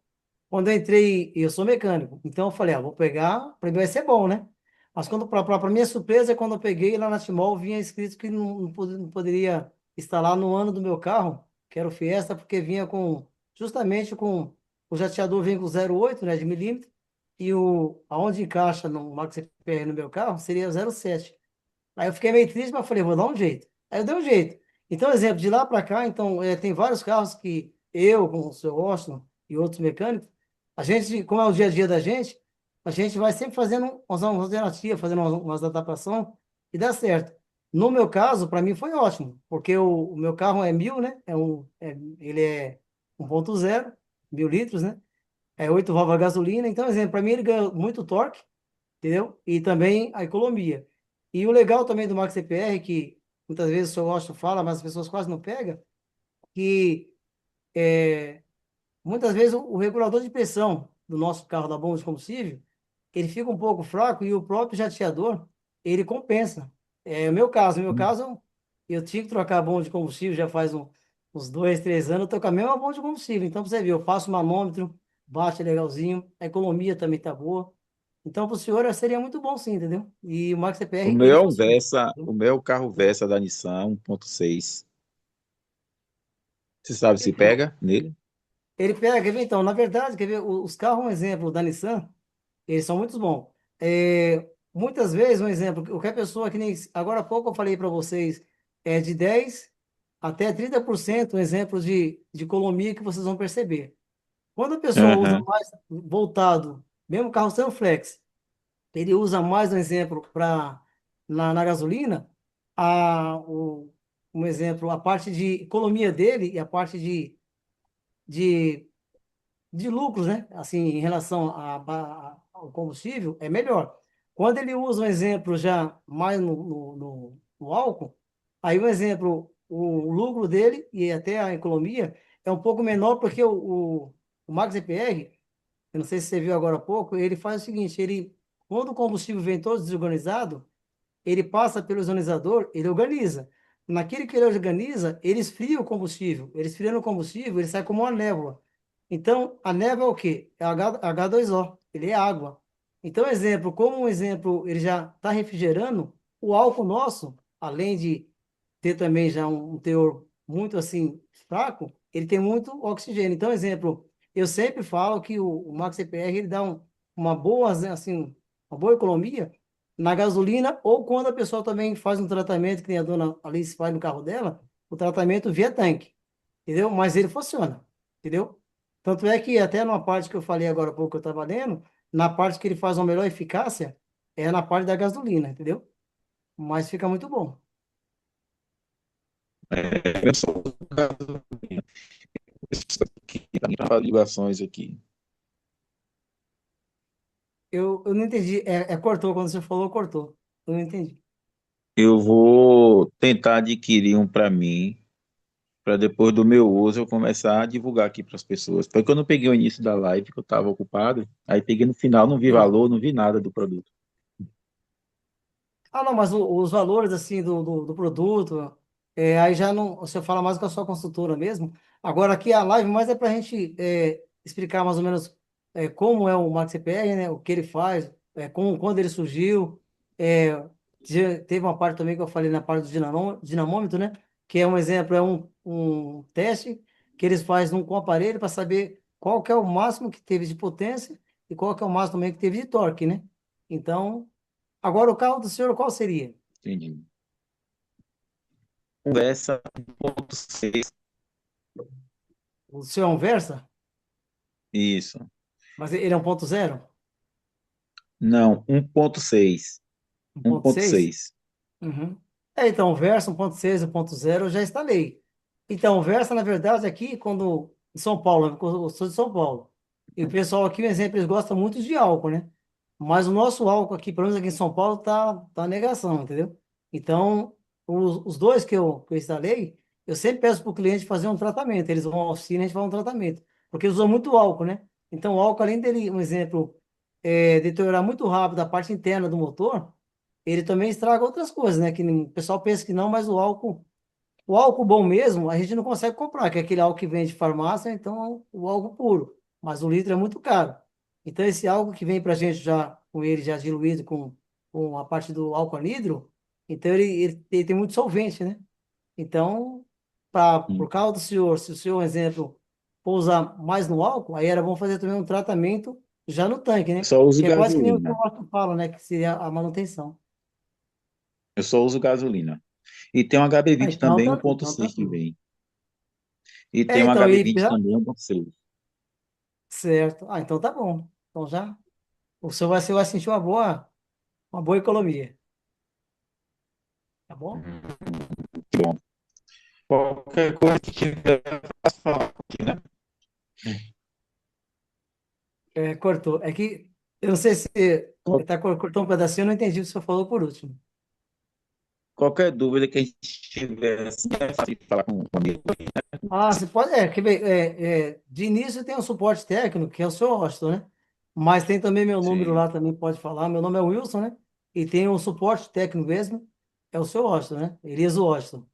Quando eu entrei, eu sou mecânico, então eu falei, vou pegar, para mim vai ser bom, né? Mas quando, para minha surpresa, quando eu peguei lá na Timol, vinha escrito que não poderia instalar no ano do meu carro, que era o Fiesta, porque vinha justamente com, o jateador vem com 0,8, né, de milímetro, e aonde encaixa no Max CPR no meu carro seria 0,7. Aí eu fiquei meio triste, mas falei, vou dar um jeito. Aí eu dei um jeito. Então, exemplo, de lá para cá, então, tem vários carros que eu, com o seu Austin e outros mecânicos, a gente, como é o dia a dia da gente, a gente vai sempre fazendo umas alternativas, fazendo umas adaptações e dá certo. No meu caso, para mim foi ótimo, porque o meu carro é 1.000, né? Ele é 1.0, 1.000 litros, né? É 8 válvulas a gasolina. Então, exemplo, para mim ele ganha muito torque, entendeu? E também a economia. E o legal também do Max CPR, que muitas vezes o senhor Washington fala, mas as pessoas quase não pegam, que muitas vezes o regulador de pressão do nosso carro da bomba de combustível, ele fica um pouco fraco e o próprio jateador, ele compensa. É o meu caso. No meu caso, eu tinha que trocar a bomba de combustível já faz uns 2, 3 anos, eu tô com a mesma bomba de combustível. Então, pra você ver, eu passo o manômetro, bate legalzinho, a economia também tá boa. Então, para o senhor seria muito bom sim, entendeu? E o Max O CPR, meu ele é um funciona. Versa, o Entendeu? meu é o carro Versa da Nissan 1.6. Você sabe se Então, pega nele? ele pega, quer ver? Então, na verdade, quer ver, os carros, um exemplo da Nissan, eles são muito bons. Muitas vezes, um exemplo, qualquer pessoa que nem. Agora há pouco eu falei para vocês, é de 10 até 30% um exemplo de economia que vocês vão perceber. Quando a pessoa usa Aham. mais voltado, mesmo carro sendo flex, ele usa mais um exemplo para na gasolina, um exemplo, a parte de economia dele e a parte de de lucros, né? Assim, em relação ao combustível, é melhor. Quando ele usa um exemplo já mais no álcool, aí um exemplo, o lucro dele e até a economia é um pouco menor, porque o Max EPR, eu não sei se você viu agora há pouco, ele faz o seguinte, quando o combustível vem todo desorganizado, ele passa pelo ionizador, ele organiza. Naquele que ele organiza, ele esfria o combustível. Ele esfriando o combustível, ele sai como uma névoa. Então, a névoa é o quê? É H2O, ele é água. Então, exemplo, como um exemplo, ele já está refrigerando, o álcool nosso, além de ter também já um teor muito assim fraco, ele tem muito oxigênio. Então, exemplo, eu sempre falo que o Max CPR ele dá uma boa assim, uma boa economia na gasolina ou quando a pessoa também faz um tratamento que nem a dona Alice faz no carro dela, o tratamento via tanque, entendeu? Mas ele funciona, entendeu? Tanto é que até numa parte que eu falei agora há pouco que eu estava lendo, na parte que ele faz uma melhor eficácia, é na parte da gasolina, entendeu? Mas fica muito bom. Eu só uso gasolina. Isso aqui, tá me dando ligações aqui. Eu não entendi. Cortou, quando você falou, cortou. Eu não entendi. Eu vou tentar adquirir um para mim, para depois do meu uso eu começar a divulgar aqui para as pessoas. Porque eu não peguei o início da live, que eu estava ocupado, aí peguei no final, não vi Sim. valor, não vi nada do produto. Ah, não, mas os valores assim do produto, aí já não, você fala mais com a sua consultora mesmo. Agora aqui a live mais é para a gente explicar mais ou menos como é o Max CPR, né? O que ele faz, quando ele surgiu. É, teve uma parte também que eu falei na parte do dinamômetro, né? Que é um exemplo, é um teste que eles fazem com o aparelho para saber qual que é o máximo que teve de potência e qual que é o máximo também que teve de torque, né? Então agora, o carro do senhor, qual seria? Entendi. Conversa 1.6. O seu é um Versa? Isso. Mas ele é 1.0? Não, 1.6. 1.6? 1.6. Uhum. Então, o Versa 1.6, 1.0 eu já instalei. Então, o Versa, na verdade, aqui, quando em São Paulo, eu sou de São Paulo, e o pessoal aqui, por exemplo, eles gostam muito de álcool, né? Mas o nosso álcool aqui, pelo menos aqui em São Paulo, tá negação, entendeu? Então, os dois que eu instalei, eu sempre peço para o cliente fazer um tratamento. Eles vão à oficina e a gente faz um tratamento. Porque eles usam muito álcool, né? Então, o álcool, além dele, um exemplo, deteriorar muito rápido a parte interna do motor, ele também estraga outras coisas, né? Que o pessoal pensa que não, mas o álcool bom mesmo, a gente não consegue comprar, que é aquele álcool que vem de farmácia, então o álcool puro. Mas o litro é muito caro. Então, esse álcool que vem para a gente já, com ele já diluído com a parte do álcool anidro, então ele tem muito solvente, né? Então, por causa do senhor, se o senhor, exemplo, for usar mais no álcool, aí era bom fazer também um tratamento já no tanque, Eu né? só uso Que é quase que nem o que o gasolina. Marco fala, né? Que seria a manutenção. Eu só uso gasolina. E tem um Ah, HB20 então também tá, então 1.6 que tranquilo. vem. E tem um Então, HB20 também 1.6. certo. Ah, então tá bom. Então já, você vai sentir uma boa economia, tá bom? Muito bom. Qualquer coisa que tiver, faço falar aqui, né? Cortou. É que, eu não sei se cortou um pedacinho, eu não entendi o que você falou por último. Qualquer dúvida que a gente tiver, assim, é fácil de falar com o amigo. Ah, você pode, quer ver, de início tem um suporte técnico, que é o seu Austin, né? Mas tem também meu número Sim. lá, também pode falar. Meu nome é Wilson, né? E tem o suporte técnico mesmo, é o seu Washington, né? Elias Washington.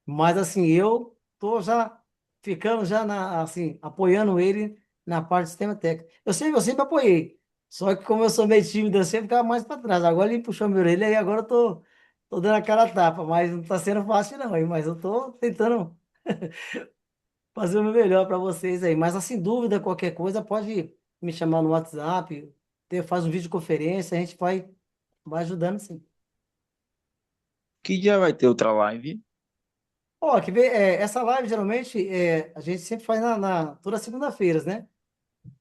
Mas assim, eu tô já ficando já assim, apoiando ele na parte do sistema técnico. Eu sempre apoiei. Só que como eu sou meio tímido, eu sempre ficava mais para trás. Agora ele puxou minha orelha e agora eu tô dando a cara a tapa, mas não tá sendo fácil não, hein? Mas eu tô tentando fazer o meu melhor para vocês aí. Mas assim, dúvida, qualquer coisa, pode me chamar no WhatsApp, faz um videoconferência, a gente vai ajudando sim. Que dia vai ter outra live? Ó, que ver, essa live geralmente a gente sempre faz toda segunda-feira, né?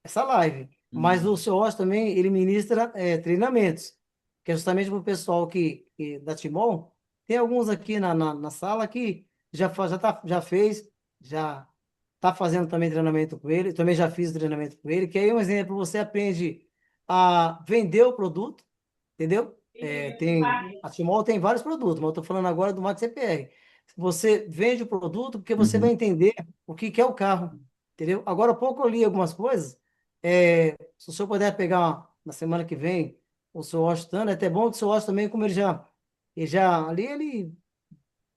Essa live. Mas o Hum. seu Oz também, ele ministra treinamentos, que é justamente para o pessoal da Timon. Tem alguns aqui na sala que já fez, já está fazendo também treinamento com ele, também já fiz treinamento com ele, que aí um exemplo, você aprende a vender o produto, entendeu? A Timol tem vários produtos, mas eu estou falando agora do Max CPR. Você vende o produto porque você vai Uhum. entender o que que é o carro, entendeu? Agora há pouco eu li algumas coisas, se o senhor puder pegar na semana que vem o seu Washington, é até bom que o seu Washington também, como ali ele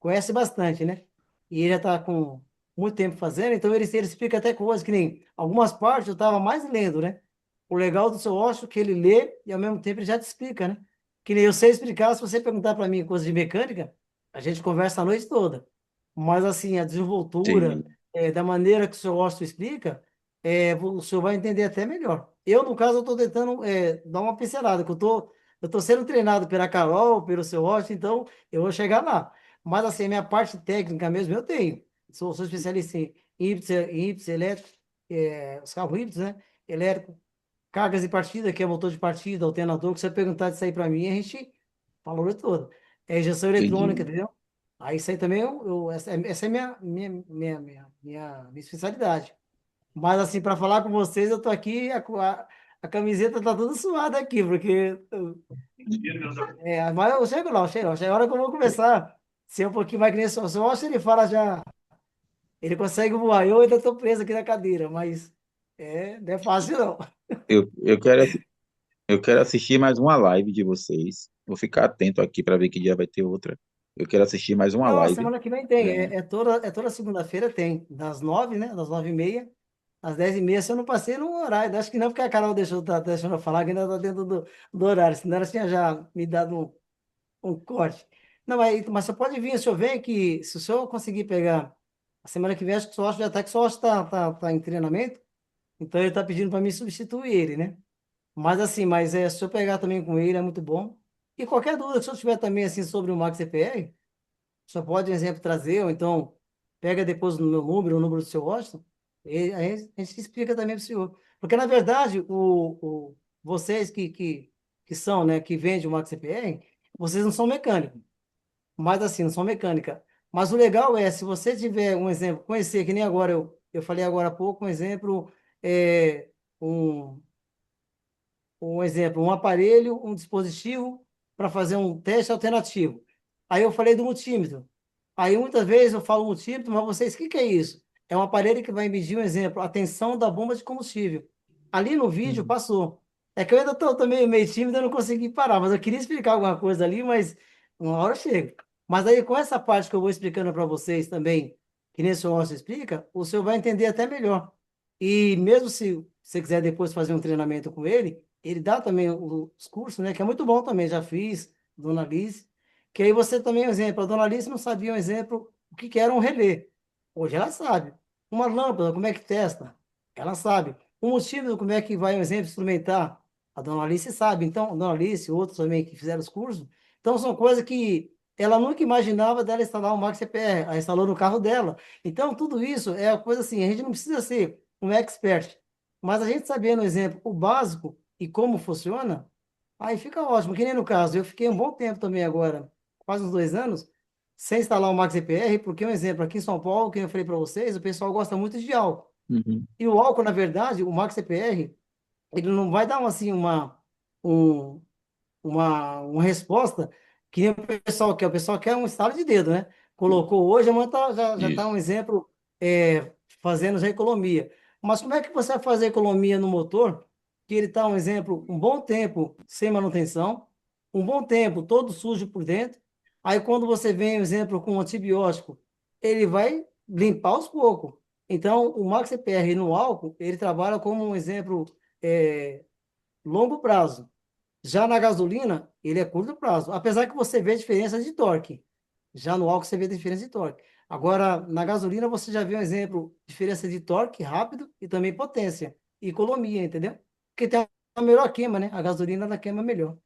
conhece bastante, né? E ele já está com muito tempo fazendo, então ele explica até coisas que nem algumas partes eu estava mais lendo, né? O legal do seu Washington é que ele lê e ao mesmo tempo ele já te explica, né? Que nem eu sei explicar, se você perguntar para mim coisas de mecânica, a gente conversa a noite toda. Mas assim, a desenvoltura, Entendi. da maneira que o seu Washington explica, o senhor vai entender até melhor. Eu, no caso, eu estou tentando dar uma pincelada, que eu tô sendo treinado pela Carol, pelo seu Washington, então eu vou chegar lá. Mas assim, a minha parte técnica mesmo eu tenho. Sou especialista em híbridos elétricos, os carros híbridos, né? Elétrico, cargas de partida, que é motor de partida, alternador, que você perguntar disso aí para mim, a gente falou todo. É injeção eletrônica, Entendi. entendeu? Aí isso aí também, essa é minha especialidade. Mas assim, para falar com vocês, eu tô aqui, a camiseta tá toda suada aqui, porque mas eu chego lá, eu chego lá. Chega a hora que eu vou começar. Ser um pouquinho mais que nem só se ele fala já. Ele consegue voar. Eu ainda estou preso aqui na cadeira, mas não é fácil, não. Eu quero assistir mais uma live de vocês. Vou ficar atento aqui para ver que dia vai ter outra. Eu quero assistir mais uma Não, a live. semana que vem tem. É, É toda segunda-feira tem. Das 9, né? Das 9h30 às 10h30. Se eu não passei no horário. Acho que não, porque a Carol tá deixando eu falar que ainda está dentro do horário. Senão ela tinha já me dado um corte. Não, mas você pode vir, o senhor vem que se o senhor conseguir pegar a semana que vem, acho que o senhor já está que o senhor tá em treinamento, então ele está pedindo para mim substituir ele, né? Mas assim, se eu pegar também com ele, é muito bom. E qualquer dúvida que o senhor tiver também assim sobre o Max CPR, o senhor pode, por exemplo, trazer, ou então pega depois no meu número, o número do seu Washington, e aí a gente explica também para o senhor. Porque, na verdade, vocês que são, né, que vendem o Max CPR, vocês não são mecânicos. Mas assim, não são mecânica. Mas o legal é, se você tiver um exemplo, conhecer, que nem agora, eu falei agora há pouco, um exemplo, é, um, um exemplo, um aparelho, um dispositivo para fazer um teste alternativo. Aí eu falei do multímetro. Aí muitas vezes eu falo multímetro, mas vocês, o que que é isso? É um aparelho que vai medir um exemplo, a tensão da bomba de combustível. Ali no vídeo uhum. passou. É que eu ainda tô meio tímido, eu não consegui parar, mas eu queria explicar alguma coisa ali, mas uma hora chega. Mas aí com essa parte que eu vou explicando para vocês também, que nem o senhor Austin explica, o senhor vai entender até melhor. E mesmo se você quiser depois fazer um treinamento com ele, ele dá também os cursos, né? Que é muito bom também, já fiz, Dona Alice. Que aí você também, um exemplo, a Dona Alice não sabia, um exemplo, o que que era um relé. Hoje ela sabe. Uma lâmpada, como é que testa? Ela sabe. Um multímetro, como é que vai, um exemplo, instrumentar? A Dona Alice sabe. Então, a Dona Alice e outros também que fizeram os cursos. Então, são coisas que ela nunca imaginava dela instalar um Max CPR. Ela instalou no carro dela. Então, tudo isso é uma coisa assim, a gente não precisa ser um expert, mas a gente sabendo, exemplo, o básico e como funciona, aí fica ótimo. Que nem no caso, eu fiquei um bom tempo também agora, quase uns 2 anos, sem instalar o Max EPR, porque, um exemplo, aqui em São Paulo, que eu falei para vocês, o pessoal gosta muito de álcool. Uhum. E o álcool, na verdade, o Max EPR, ele não vai dar assim, um, uma resposta que nem o pessoal quer um estalo de dedo, né? Colocou hoje, amanhã já tá Isso. um exemplo fazendo já economia. Mas como é que você vai fazer economia no motor que ele está, um exemplo, um bom tempo sem manutenção, um bom tempo todo sujo por dentro. Aí, quando você vem, um exemplo, com um antibiótico, ele vai limpar aos poucos. Então, o Max CPR no álcool, ele trabalha como um exemplo longo prazo. Já na gasolina, ele é curto prazo, apesar que você vê a diferença de torque. Já no álcool você vê a diferença de torque. Agora, na gasolina, você já vê um exemplo, diferença de torque rápido e também potência e economia, entendeu? Porque tem a melhor queima, né? A gasolina ela queima melhor.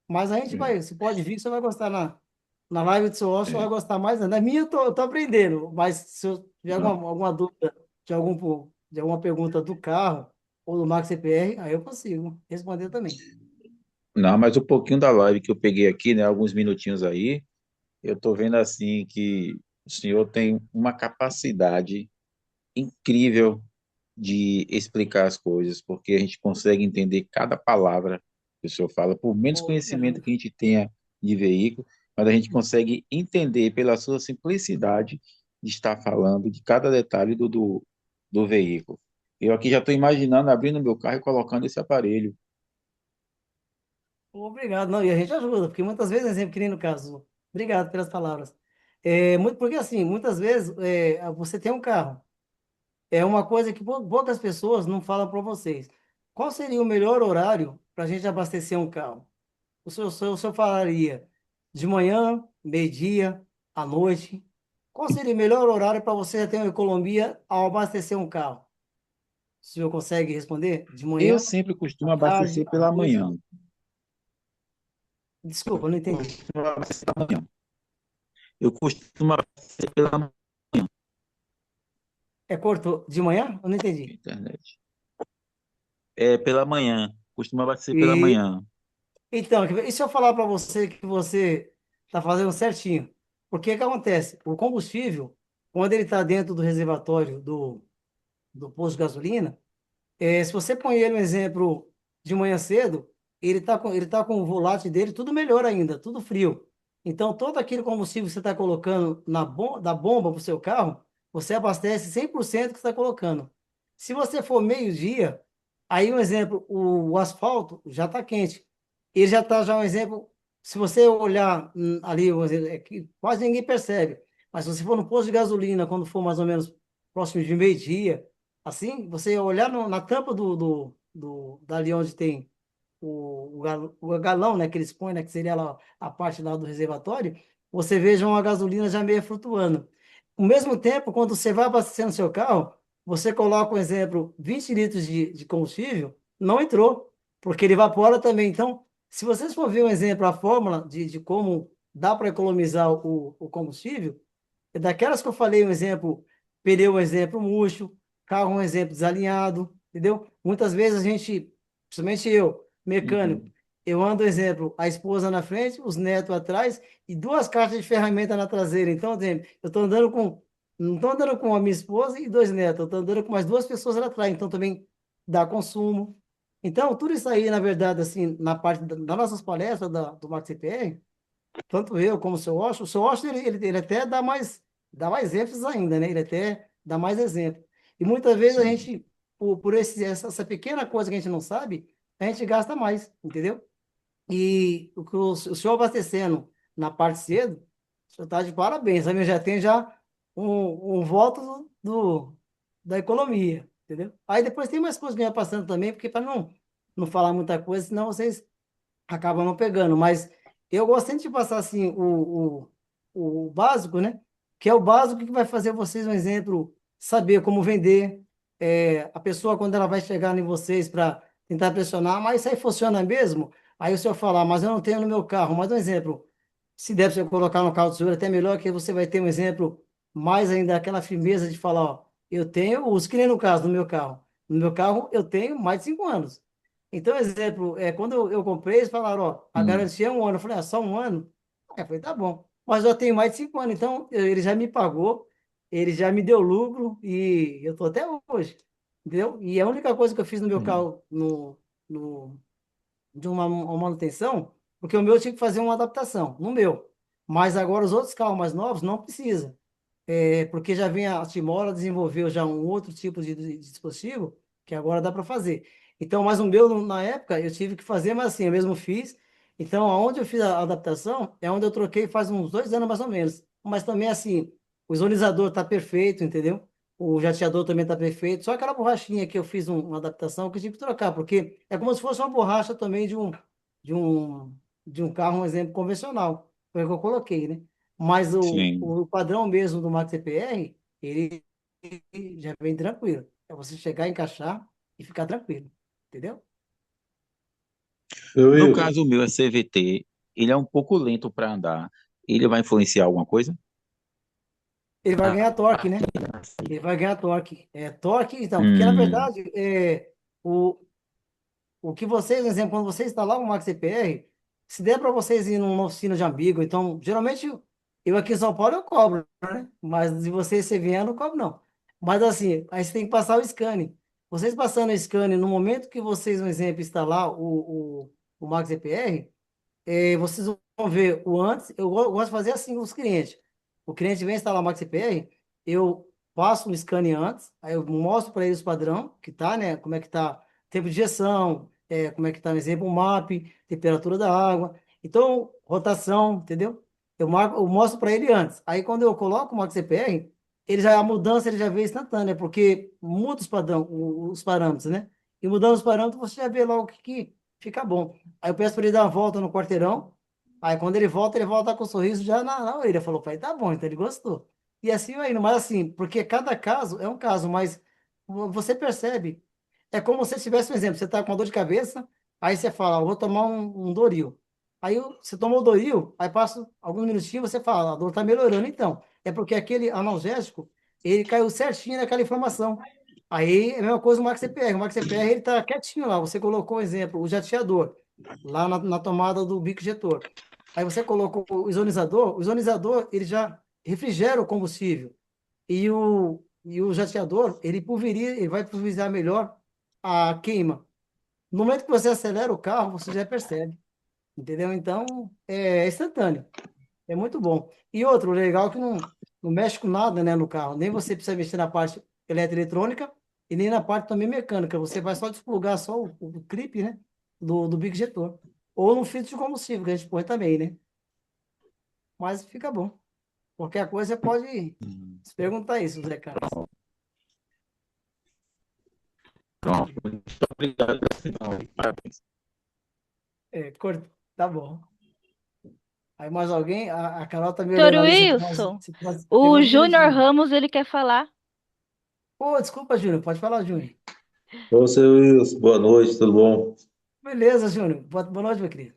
Mas a gente É, vai, você pode vir, você vai gostar na live do seu Osh, você vai é. gostar mais. Na minha eu tô aprendendo, mas se eu tiver Não, alguma dúvida de alguma pergunta do carro ou do Max CPR, aí eu consigo responder também. não, mas o pouquinho da live que eu peguei aqui, né, alguns minutinhos aí, eu tô vendo assim que o senhor tem uma capacidade incrível de explicar as coisas, porque a gente consegue entender cada palavra que o senhor fala, por menos conhecimento Obrigado. que a gente tenha de veículo, mas a gente consegue entender pela sua simplicidade de estar falando de cada detalhe do veículo. Eu aqui já estou imaginando abrindo meu carro e colocando esse aparelho. Obrigado. Não, e a gente ajuda, porque muitas vezes, exemplo, que nem no caso, obrigado pelas palavras. Porque assim, muitas vezes você tem um carro. É uma coisa que poucas pessoas não falam para vocês. Qual seria o melhor horário para a gente abastecer um carro? O senhor falaria de manhã, meio-dia, à noite? Qual seria o melhor horário para você ter uma economia ao abastecer um carro? O senhor consegue responder? De Eu manhã, sempre à costumo tarde, abastecer à pela noite? manhã. Desculpa, eu não entendi. Costumo abastecer pela manhã. Eu costumo abastecer pela manhã. É curto de manhã? Eu não entendi. Internet. É pela manhã. Costumo abastecer pela E manhã. então, e se eu falar para você que você está fazendo certinho? Porque o que acontece? O combustível, quando ele está dentro do reservatório do posto de gasolina, se você põe ele, um exemplo, de manhã cedo, ele tá com o volátil dele tudo melhor ainda, tudo frio. Então, todo aquele combustível que você está colocando da bomba para o seu carro, você abastece 100% que você está colocando. Se você for meio-dia, aí um exemplo, o asfalto já está quente. Ele já está, já um exemplo, se você olhar ali, um exemplo, que quase ninguém percebe. Mas se você for no posto de gasolina, quando for mais ou menos próximo de meio-dia, assim, você olhar na tampa dali onde tem o galão, né, que eles põem, né, que seria lá a parte lá do reservatório, você veja uma gasolina já meio flutuando. Ao mesmo tempo, quando você vai abastecendo seu carro, você coloca, um exemplo, 20 litros de combustível, não entrou, porque ele evapora também. Então, se vocês for ver um exemplo, a fórmula de como dá para economizar o combustível, é daquelas que eu falei, um exemplo, pneu, um exemplo, murcho, carro, um exemplo, desalinhado, entendeu? Muitas vezes a gente, principalmente eu, mecânico, Uhum. eu ando, exemplo, a esposa na frente, os netos atrás e duas caixas de ferramenta na traseira. Então, exemplo, não estou andando com a minha esposa e dois netos, eu estou andando com mais duas pessoas lá atrás. Então, também dá consumo. Então, tudo isso aí, na verdade, assim, na parte das nossas palestras do Max CPR, tanto eu como o seu Washington ele até dá mais ênfase ainda, né? Ele até dá mais exemplo. E muitas vezes a Sim. gente, por essa pequena coisa que a gente não sabe, a gente gasta mais, entendeu? E o que o senhor abastecendo na parte cedo, o senhor está de parabéns. A minha já tem já um voto da economia, entendeu? Aí depois tem mais coisas que eu ia passando também, porque para não falar muita coisa, senão vocês acaba não pegando, mas eu gosto sempre de passar assim o básico, né? Que é o básico que vai fazer vocês, um exemplo, saber como vender. A pessoa, quando ela vai chegar em vocês para tentar pressionar, mas isso aí funciona mesmo? Aí o senhor falar, mas eu não tenho no meu carro. Mas um exemplo, se der para você colocar no carro do senhor, até melhor que você vai ter um exemplo mais ainda aquela firmeza de falar, ó, eu tenho, os que nem no caso do meu carro. No meu carro eu tenho mais de 5 anos. Então, exemplo, quando eu comprei, eles falaram, ó, a Hum. garantia é um ano. Eu falei, só um ano? Eu falei, tá bom. Mas eu tenho mais de 5 anos, então ele já me pagou, ele já me deu lucro e eu tô até hoje, entendeu? E a única coisa que eu fiz no meu Sim. carro, de uma manutenção, porque o meu eu tinha que fazer uma adaptação, no meu. Mas agora os outros carros mais novos não precisa. Porque já vem a Timora desenvolveu já um outro tipo de dispositivo que agora dá para fazer. Então, mas o meu, na época, eu tive que fazer, mas assim, eu mesmo fiz. Então, aonde eu fiz a adaptação é onde eu troquei faz uns 2 anos mais ou menos. Mas também, assim, o isolizador tá perfeito, entendeu? O jateador também tá perfeito. Só aquela borrachinha que eu fiz uma adaptação que eu tive que trocar, porque é como se fosse uma borracha também de um, de um carro, um exemplo convencional. Foi o que eu coloquei, né? Mas Sim. o padrão mesmo do Max CPR, ele já vem tranquilo. É você chegar, encaixar e ficar tranquilo. Entendeu? Seu No Wilson, caso o meu é CVT, ele é um pouco lento para andar. Ele vai influenciar alguma coisa? Ele vai ganhar torque, né? Ele vai ganhar torque. É, torque, então, porque na Hum, verdade, o, o que vocês, por exemplo, quando você instalar o Max CPR, se der para vocês ir numa oficina de Ambigo, então, geralmente, eu aqui em São Paulo eu cobro, né? Mas se vocês se vier, eu não cobro, não. Mas assim, aí você tem que passar o scanner. Vocês passando o scanner, no momento que vocês, por exemplo, instalar o Max CPR, vocês vão ver o antes. Eu gosto de fazer assim com os clientes. O cliente vem instalar o MaxPR, eu passo um scan antes, aí eu mostro para ele os padrão que tá, né? Como é que tá tempo de injeção, como é que tá, por exemplo, o MAP, temperatura da água. Então, rotação, entendeu? Eu mostro para ele antes. Aí quando eu coloco o MaxPR, a mudança ele já vê instantânea, porque muda os parâmetros, né? E mudando os parâmetros, você já vê logo que fica bom. Aí eu peço para ele dar uma volta no quarteirão. Aí quando ele volta com um sorriso já na orelha. Falou, pai, tá bom, então ele gostou. E assim vai indo. Mas assim, porque cada caso é um caso, mas você percebe. É como se tivesse um exemplo. Você está com uma dor de cabeça, aí você fala, "Eu vou tomar um Doril." Aí você tomou o Doril, aí passa alguns minutinhos, você fala, a dor está melhorando então. É porque aquele analgésico, ele caiu certinho naquela inflamação. Aí é a mesma coisa o Max CPR. O Max CPR, ele tá quietinho lá. Você colocou um exemplo, o jateador, lá na tomada do bico injetor. Aí você colocou o ionizador, ele já refrigera o combustível. E o jateador, ele vai pulverizar melhor a queima. No momento que você acelera o carro, você já percebe, entendeu? Então, é instantâneo. É muito bom. E outro, legal é que não mexe com nada, né, no carro. Nem você precisa mexer na parte eletrônica e nem na parte também mecânica. Você vai só desplugar só o clipe, né, do bico injetor. Ou no filtro de combustível, que a gente põe também, né? Mas fica bom. Qualquer coisa você pode se perguntar isso, Zé Carlos. pronto. Muito obrigado. Não, parabéns. Tá bom. Aí mais alguém? A Carol tá me Senhor olhando ali Wilson, se pode pegar o uns Júnior minutinhos. Ramos, ele quer falar. Pô, desculpa, Júnior. Pode falar, Júnior. ô seu Wilson, boa noite, tudo bom? Beleza, Júnior. Boa noite, meu querido.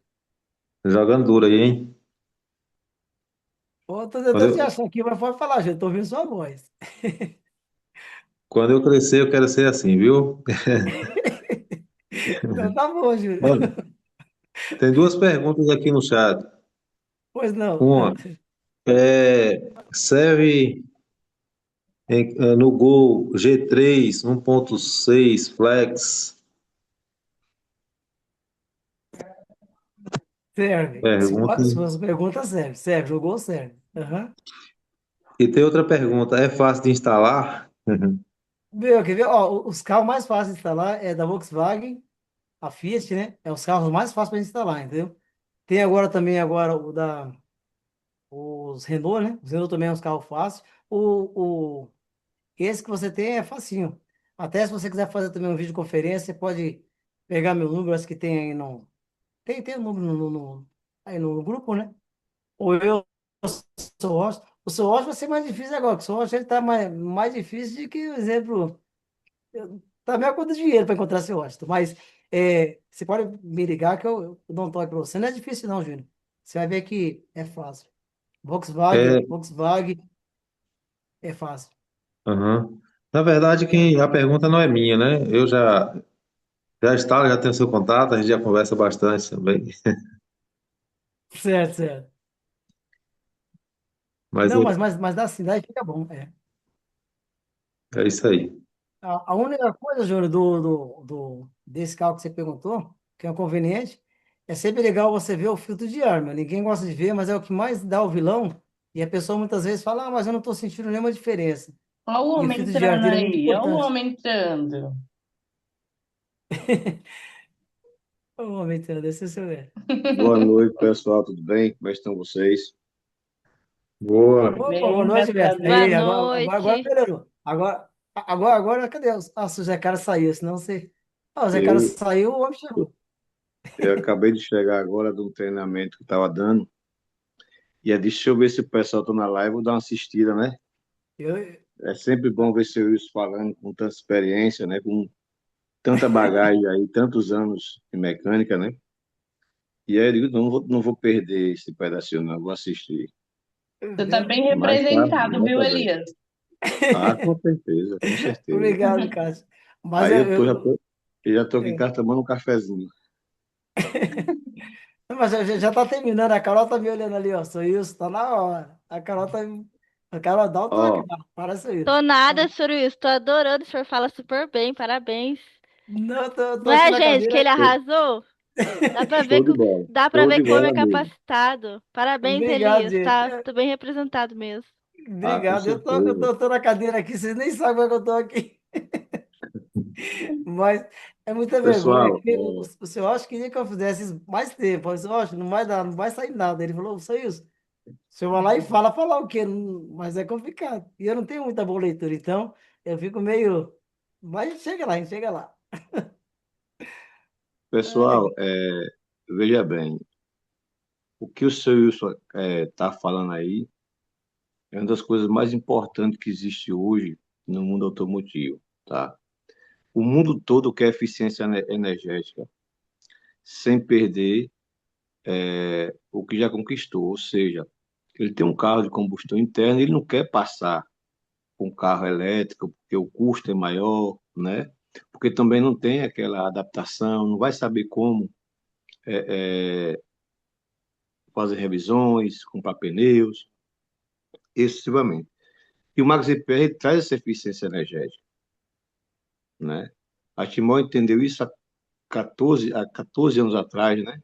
Jogando duro aí, hein? Pô, tô Quando tentando te eu, achar aqui, mas pode falar, Júnior. Tô ouvindo sua voz. quando eu crescer, eu quero ser assim, viu? Então tá bom, Júnior. Mano, tem duas perguntas aqui no chat. Pois não. Uma, serve no Gol G3 1.6 Flex? Serve. Pergunta. Suas perguntas servem. Serve, jogou, serve. Aham. E tem outra pergunta, é fácil de instalar? Meu, quer ver? Ó, os carros mais fáceis de instalar é da Volkswagen, a Fiat, né? É os carros mais fáceis para instalar, entendeu? Tem agora também os Renault, né? Os Renault também é uns carros fáceis. Esse que você tem é facinho. Até se você quiser fazer também um videoconferência, você pode pegar meu número, acho que tem aí no. Tem o número aí no grupo, né? Ou eu, sou Rocha. O seu Rocha vai ser mais difícil agora, porque o seu Rocha ele tá mais difícil de que, por exemplo, tá a mesma conta de dinheiro para encontrar seu Rocha. Mas você pode me ligar que eu dou um toque para você. Não é difícil, não, Júnior. Você vai ver que é fácil. É, Volkswagen é fácil. aham. Na verdade, a pergunta não é minha, né? Eu já instalo, já tenho seu contato, a gente já conversa bastante também. Certo, certo. Mas Não, mas dá sim, daí fica bom. é isso aí. A única coisa, Júnior, desse carro que você perguntou, que é um conveniente, é sempre legal você ver o filtro de ar, meu. Ninguém gosta de ver, mas é o que mais dá o vilão. E a pessoa muitas vezes fala, mas eu não estou sentindo nenhuma diferença. Olha o E o homem filtro de ar entrando dele é muito aí, olha o importante. homem entrando. Ô, homem, então, desse seu é. Boa noite, pessoal, tudo bem? Como é que estão vocês? Boa. Opa, boa Bem, noite, graças a mestre. Boa Aí, Deus. agora noite. melhorou. Agora, cadê? Se o Zé Cara saiu, senão você. Ah, o Zé Cara Eu, saiu, o homem chegou. eu acabei de chegar agora de um treinamento que estava dando, e deixa eu ver se o pessoal está na live, vou dar uma assistida, né? Eu, É sempre bom ver seu Wilson falando com tanta experiência, né? Com tanta bagagem aí, tantos anos de mecânica, né? E aí eu digo, não vou perder esse pedacinho, não, vou assistir. Você está bem Mas tá, representado, viu, nota bem. Elias? Ah, com certeza, com certeza. Obrigado, Cássio. Mas Aí eu, eu já tô aqui em é. casa tomando um cafezinho. Mas já tá terminando, a Carol tá me olhando ali, ó. Sou isso, tá na hora. A Carol tá. A Carol, dá um toque, Ó, parece Tô isso. nada, senhor Wilson. Tô adorando. O senhor fala super bem. Parabéns. Não, tô Não aqui é, na gente, que cadeira. ele arrasou? Dá pra ver show de que, bola. dá pra Show ver de que o homem é bola mesmo. capacitado. Parabéns, Obrigado, Elias. gente. Tá, tô bem representado mesmo. Ah, com Obrigado. certeza. Tô na cadeira aqui, vocês nem sabem como é que eu tô aqui. Mas é muita vergonha. Pessoal, O senhor acha que queria que eu fizesse isso mais tempo. Eu disse, "Oxe, não vai dar, não vai sair nada." Ele falou, isso aí, o senhor vai lá e fala, falar o quê? Mas é complicado. E eu não tenho muita boa leitura, então eu fico meio. Mas chega lá, chega lá. Ai, pessoal, veja bem, o que o seu Wilson está falando aí é uma das coisas mais importantes que existe hoje no mundo automotivo, tá? O mundo todo quer eficiência energética sem perder o que já conquistou, ou seja, ele tem um carro de combustão interna, ele não quer passar com um carro elétrico porque o custo é maior, né? Porque também não tem aquela adaptação, não vai saber como é, fazer revisões, comprar pneus, excessivamente. E o Max EPR traz essa eficiência energética, né? A Timó entendeu isso há 14 anos atrás, né?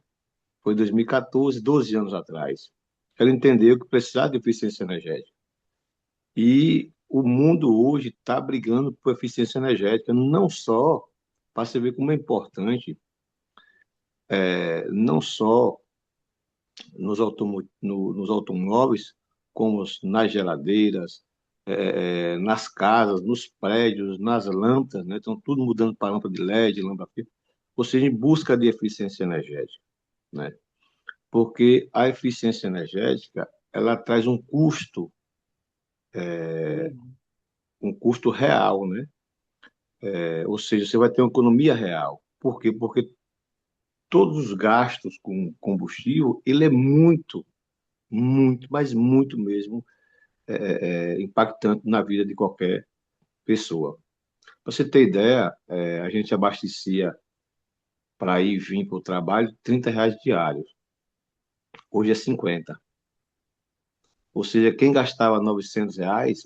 Foi 2014, 12 anos atrás. Ela entendeu que precisava de eficiência energética. E o mundo hoje está brigando por eficiência energética, não só, para você ver como é importante, não só nos automóveis, como nas geladeiras, nas casas, nos prédios, nas lâmpadas, né? Estão tudo mudando para lâmpada de LED, lâmpada fita, ou seja, em busca de eficiência energética, né? Porque a eficiência energética ela traz um custo real, né? Ou seja, você vai ter uma economia real. Por quê? Porque todos os gastos com combustível, ele é muito, muito, mas muito mesmo impactante na vida de qualquer pessoa. Para você ter ideia, a gente abastecia para ir e vir para o trabalho R$ 30 diários. Hoje é 50. Ou seja, quem gastava R$ 900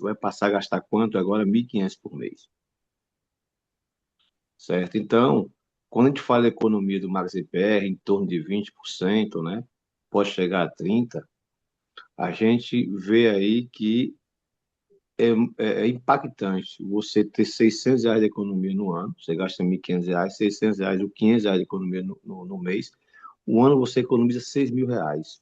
vai passar a gastar quanto? Agora 1.500 por mês. Certo? Então, quando a gente fala de economia do Max EPR, em torno de 20%, né? Pode chegar a 30%, a gente vê aí que é impactante você ter R$ 600 de economia no ano, você gasta R$ 1.500, R$ 600 ou R$ 500 de economia no mês, o ano você economiza R$ 6.000.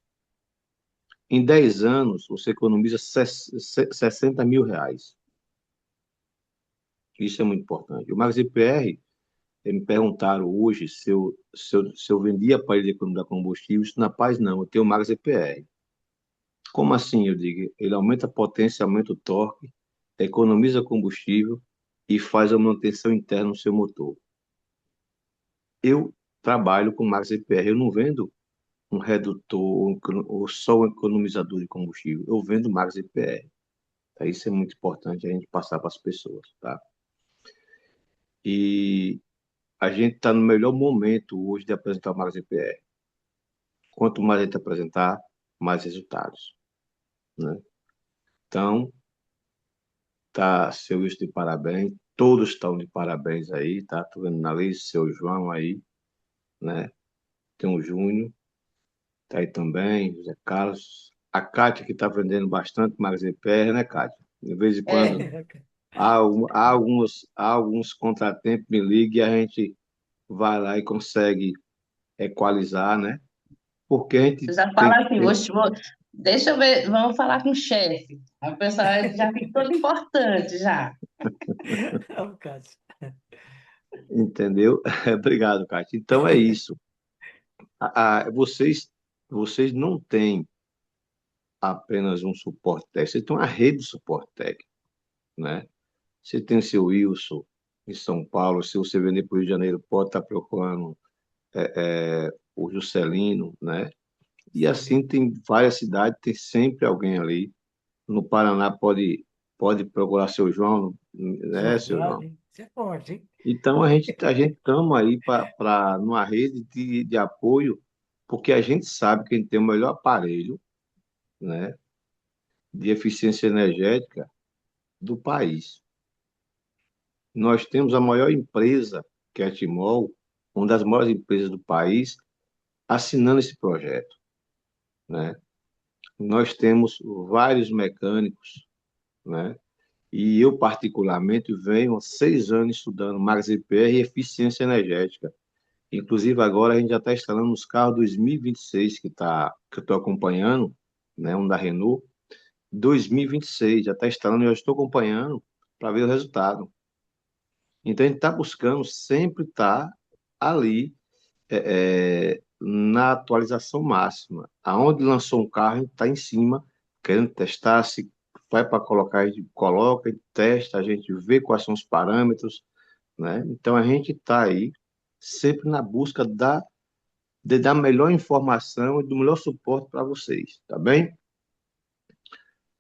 Em 10 anos, você economiza R$ 60.000. Isso é muito importante. O Max IPR, me perguntaram hoje se eu vendia aparelho de economia de combustível. Isso na paz não, eu tenho o Max EPR. Como assim? Eu digo, ele aumenta a potência, aumenta o torque, economiza combustível e faz a manutenção interna no seu motor. Eu trabalho com Max EPR, eu não vendo um redutor ou só um economizador de combustível, eu vendo Max EPR. Tá? Isso é muito importante a gente passar para as pessoas, tá? E a gente está no melhor momento hoje de apresentar o Max EPR. Quanto mais a gente apresentar, mais resultados, né? Então, tá, seu Wilson de parabéns, todos estão de parabéns aí, tá? Tô vendo na lista, seu João aí, né? Tem o Júnior, tá aí também, José Carlos. A Kátia, que está vendendo bastante Max EPR, né, Kátia? De vez em quando é, há alguns contratempos, me liga e a gente vai lá e consegue equalizar, né? Porque a gente Você já tem fala que assim, ter. deixa eu ver, vamos falar com o chefe. A pessoa já fica todo importante já. É o Cássio. Entendeu? Obrigado, Kátia. Então é isso. Vocês não têm apenas um suporte técnico, vocês têm uma rede de suporte técnico, né? Você tem o seu Wilson em São Paulo, se você vender para o Rio de Janeiro, pode estar procurando o Juscelino, né? E assim Excelente. tem várias cidades, tem sempre alguém ali. No Paraná pode procurar seu João, João né, seu João? Andrade, isso é forte, hein? Então a gente estamos aí para numa rede de apoio, porque a gente sabe que a gente tem o melhor aparelho, né, de eficiência energética do país. Nós temos a maior empresa, que é a Timol, uma das maiores empresas do país, assinando esse projeto, né? Nós temos vários mecânicos, né? E eu, particularmente, venho há 6 anos estudando MAX-EPR e eficiência energética. Inclusive, agora a gente já está instalando os carros 2026 que eu estou acompanhando, né? Um da Renault. 2026, já está instalando e eu estou acompanhando para ver o resultado. Então, a gente está buscando sempre estar ali na atualização máxima. Aonde lançou um carro, a gente está em cima, querendo testar, se vai para colocar, a gente coloca, a gente testa, a gente vê quais são os parâmetros, né? Então, a gente está aí sempre na busca de dar melhor informação e do melhor suporte para vocês, tá bem?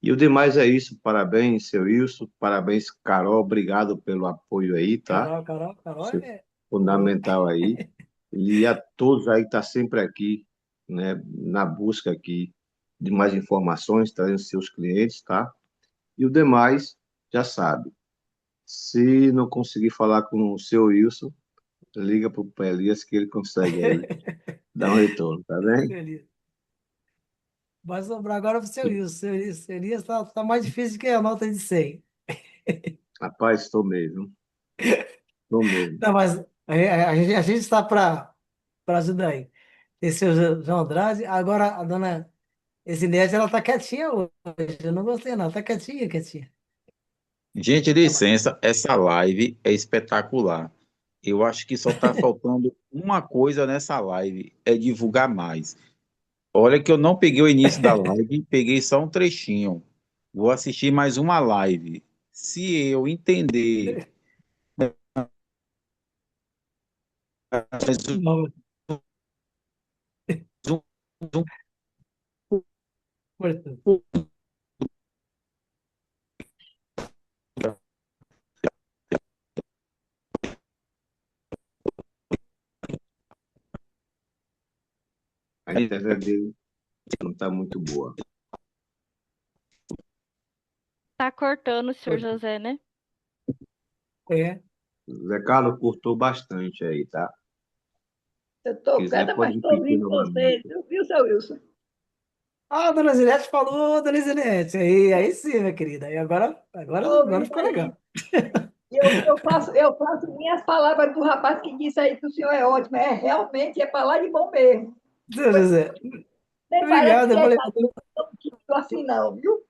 E o demais é isso. Parabéns, seu Wilson. Parabéns, Carol. Obrigado pelo apoio aí, tá? Carol Você é é boa. fundamental aí. E a todos aí que estão sempre aqui, né, na busca aqui de mais informações, trazendo seus clientes, tá? E o demais, já sabe. Se não conseguir falar com o seu Wilson, liga para o Elias que ele consegue aí dar um retorno, tá bem? Feliz. Vai sobrar agora pro seu Wilson. Seu Elias tá mais difícil que a nota de 100. Rapaz, estou mesmo. Estou mesmo. Não, mas a gente está para ajudar aí. Esse é o João Andrade. Agora a dona Esinete, ela tá quietinha hoje. Eu não gostei, não. Tá quietinha, quietinha. Gente, licença, essa live é espetacular. Eu acho que só está faltando uma coisa nessa live, é divulgar mais. Olha que eu não peguei o início da live, peguei só um trechinho. Vou assistir mais uma live. Se eu entender mais Não, um, um, cortou. A internet dele não está muito boa. Tá cortando o senhor Cortou. José, né? É. Zé Carlos cortou bastante aí, tá? Eu Se estou quiser, quieta, mas pode estou repetir ouvindo você, novamente. viu, seu Wilson? Ah, a dona Zinete falou, dona Zinete. Aí sim, minha querida. Aí Estou agora ouvindo ficou aí. legal. Eu faço minhas palavras do rapaz que disse aí que o senhor é ótimo. É realmente, é falar de bom mesmo. Seu José, Nem parece obrigado. que Eu é falei, tão tímido assim, não, viu?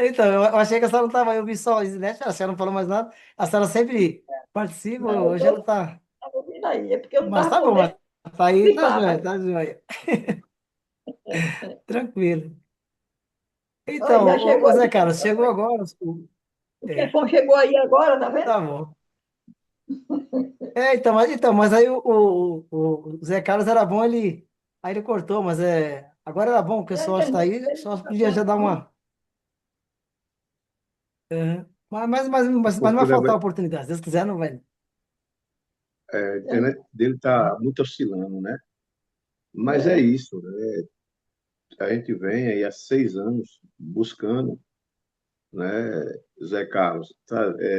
então, eu achei que a senhora não estava, eu vi só a Zinete, a senhora não falou mais nada. A senhora sempre participa, Não, eu hoje ela estou tá. ouvindo aí. É porque eu não Mas estava tá bom, mas podendo tá aí, tá participar. joia, Mas, tá joia. Tranquilo. olha, Então, já chegou ô aí Zé o Carlos, chefão. chegou agora. O É, chefão chegou aí agora, tá vendo? tá bom. Mas aí o Zé Carlos era bom, aí ele cortou, mas agora era bom, porque o Eu pessoal está entendi. aí, Ele só não tá podia já bom, dar não. uma. Mas não Porque vai faltar oportunidade. Se Deus quiser, não vai. a Eu internet dele está muito oscilando, né? Mas é É, isso, né? A gente vem aí há 6 anos buscando, né, Zé Carlos,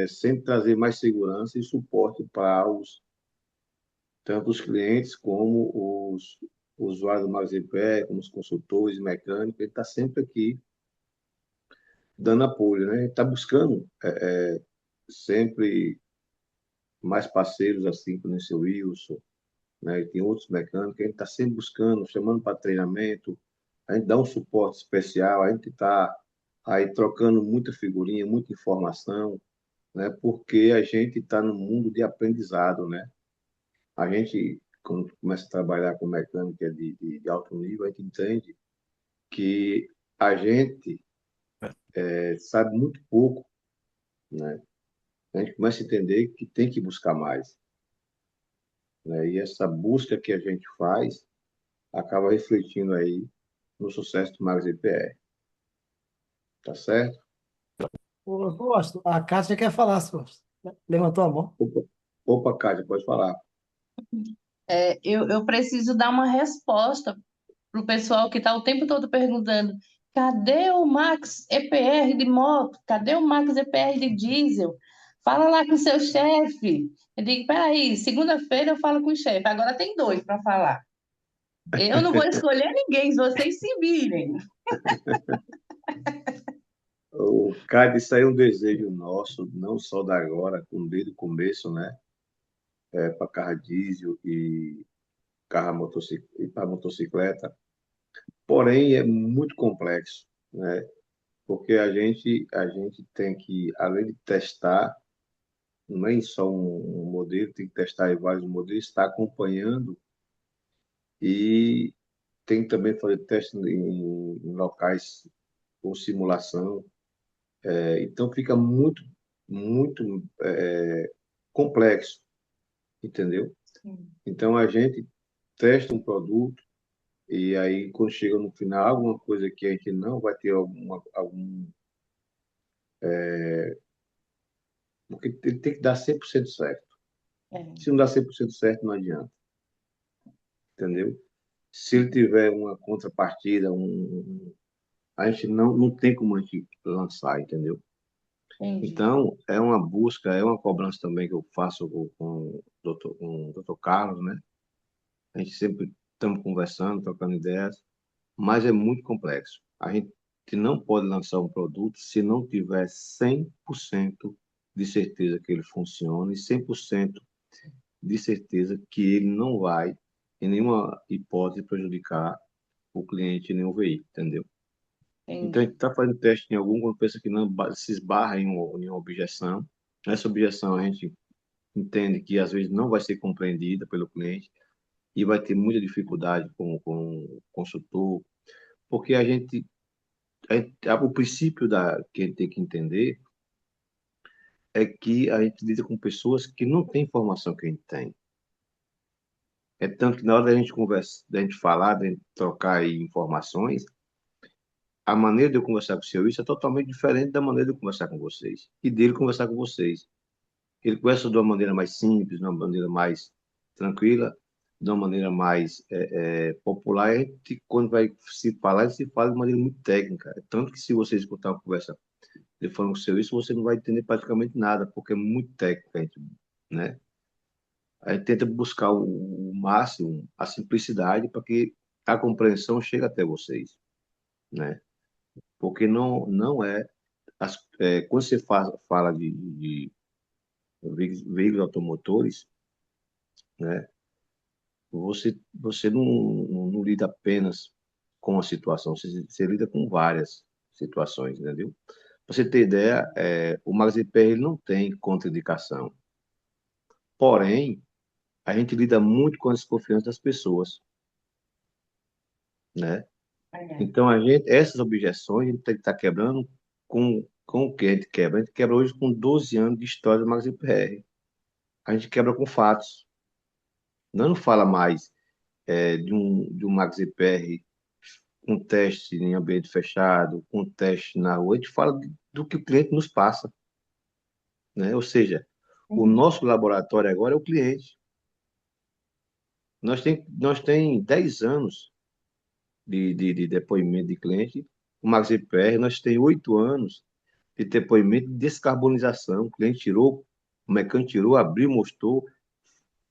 sempre trazer mais segurança e suporte para tanto os clientes como os usuários do Magipé, como os consultores, mecânicos, ele está sempre aqui dando apoio, né? Está buscando sempre mais parceiros, assim, como o seu Wilson, né? E tem outros mecânicos, a gente está sempre buscando, chamando para treinamento, a gente dá um suporte especial, a gente está aí trocando muita figurinha, muita informação, né? Porque a gente está no mundo de aprendizado, né? A gente, quando começa a trabalhar com mecânica de alto nível, a gente entende que a gente sabe muito pouco, né? A gente começa a entender que tem que buscar mais, né? E essa busca que a gente faz acaba refletindo aí no sucesso do Max EPR, tá certo? Ô, Gosto, a Kátia quer falar, senhor. Levantou a mão. Opa, opa, Cátia, pode falar. Eu preciso dar uma resposta para o pessoal que está o tempo todo perguntando: cadê o Max EPR de moto? Cadê o Max EPR de diesel? Fala lá com o seu chefe. Eu digo: peraí, segunda-feira eu falo com o chefe. Agora tem dois para falar. Eu não vou escolher ninguém, vocês se virem. O Cátia, isso aí é um desejo nosso, não só da agora, como desde o começo, né? Para carro diesel e para motocicleta. Porém, é muito complexo, né? Porque a gente tem que, além de testar, não é só um modelo, tem que testar em vários modelos, está acompanhando e tem que também fazer teste em locais com simulação. Então, fica muito, muito complexo, entendeu? Então, a gente testa um produto e aí, quando chega no final, alguma coisa que a gente não vai ter algum. Porque ele tem que dar 100% certo. Se não dá 100% certo, não adianta, entendeu? Se ele tiver uma contrapartida, a gente não tem como a gente lançar, entendeu? Entendi. Então, é uma busca, é uma cobrança também que eu faço com o Dr. Carlos, né? A gente sempre estamos conversando, trocando ideias, mas é muito complexo. A gente não pode lançar um produto se não tiver 100% de certeza que ele funciona e 100% de certeza que ele não vai, em nenhuma hipótese, prejudicar o cliente nem o veículo, entendeu? Então, a gente Entendi. está fazendo teste em algum, quando pensa que não se esbarra em uma objeção. Essa objeção a gente entende que às vezes não vai ser compreendida pelo cliente e vai ter muita dificuldade com o consultor, porque o princípio que a gente tem que entender é que a gente lida com pessoas que não têm informação que a gente tem. É tanto que na hora da gente conversa, da gente falar, da gente trocar aí informações, a maneira de eu conversar com o seu isso é totalmente diferente da maneira de eu conversar com vocês e dele conversar com vocês. Ele conversa de uma maneira mais simples, de uma maneira mais tranquila, de uma maneira mais popular. E a gente, quando vai se falar, a gente se fala de maneira muito técnica. É tanto que se você escutar uma conversa de falando com o seu isso, você não vai entender praticamente nada, porque é muito técnica, né? A gente tenta buscar o máximo, a simplicidade, para que a compreensão chegue até vocês, né? Porque não é, quando você fala de veículos automotores, né? Você não lida apenas com a situação, você lida com várias situações, entendeu? Pra você ter ideia, o Maxipr ele não tem contraindicação. Porém, a gente lida muito com a desconfiança das pessoas, né? Então, essas objeções, a gente tem que estar quebrando com o que a gente quebra? A gente quebra hoje com 12 anos de história do Maxipr. A gente quebra com fatos. Não fala mais de um Maxipr com teste em ambiente fechado, com teste na rua, a gente fala do que o cliente nos passa, né? Ou seja, o nosso laboratório agora é o cliente. Nós tem 10 anos de depoimento de cliente, o MaxIPR, nós tem 8 anos de depoimento de descarbonização. O cliente tirou, o mecânico tirou, abriu, mostrou,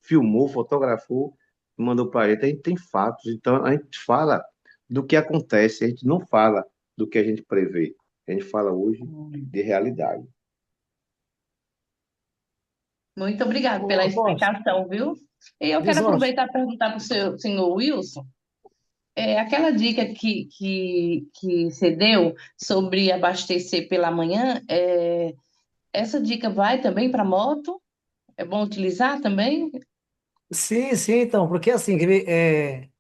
filmou, fotografou, mandou para a gente. A gente tem fatos, então a gente fala do que acontece, a gente não fala do que a gente prevê. A gente fala hoje de realidade. Muito obrigada Ô, pela Afonso, explicação, viu? E eu quero diz, Orson. aproveitar e perguntar para o senhor Wilson, aquela dica que você deu sobre abastecer pela manhã, essa dica vai também para moto? É bom utilizar também? Sim, sim, então, porque assim, quer ver,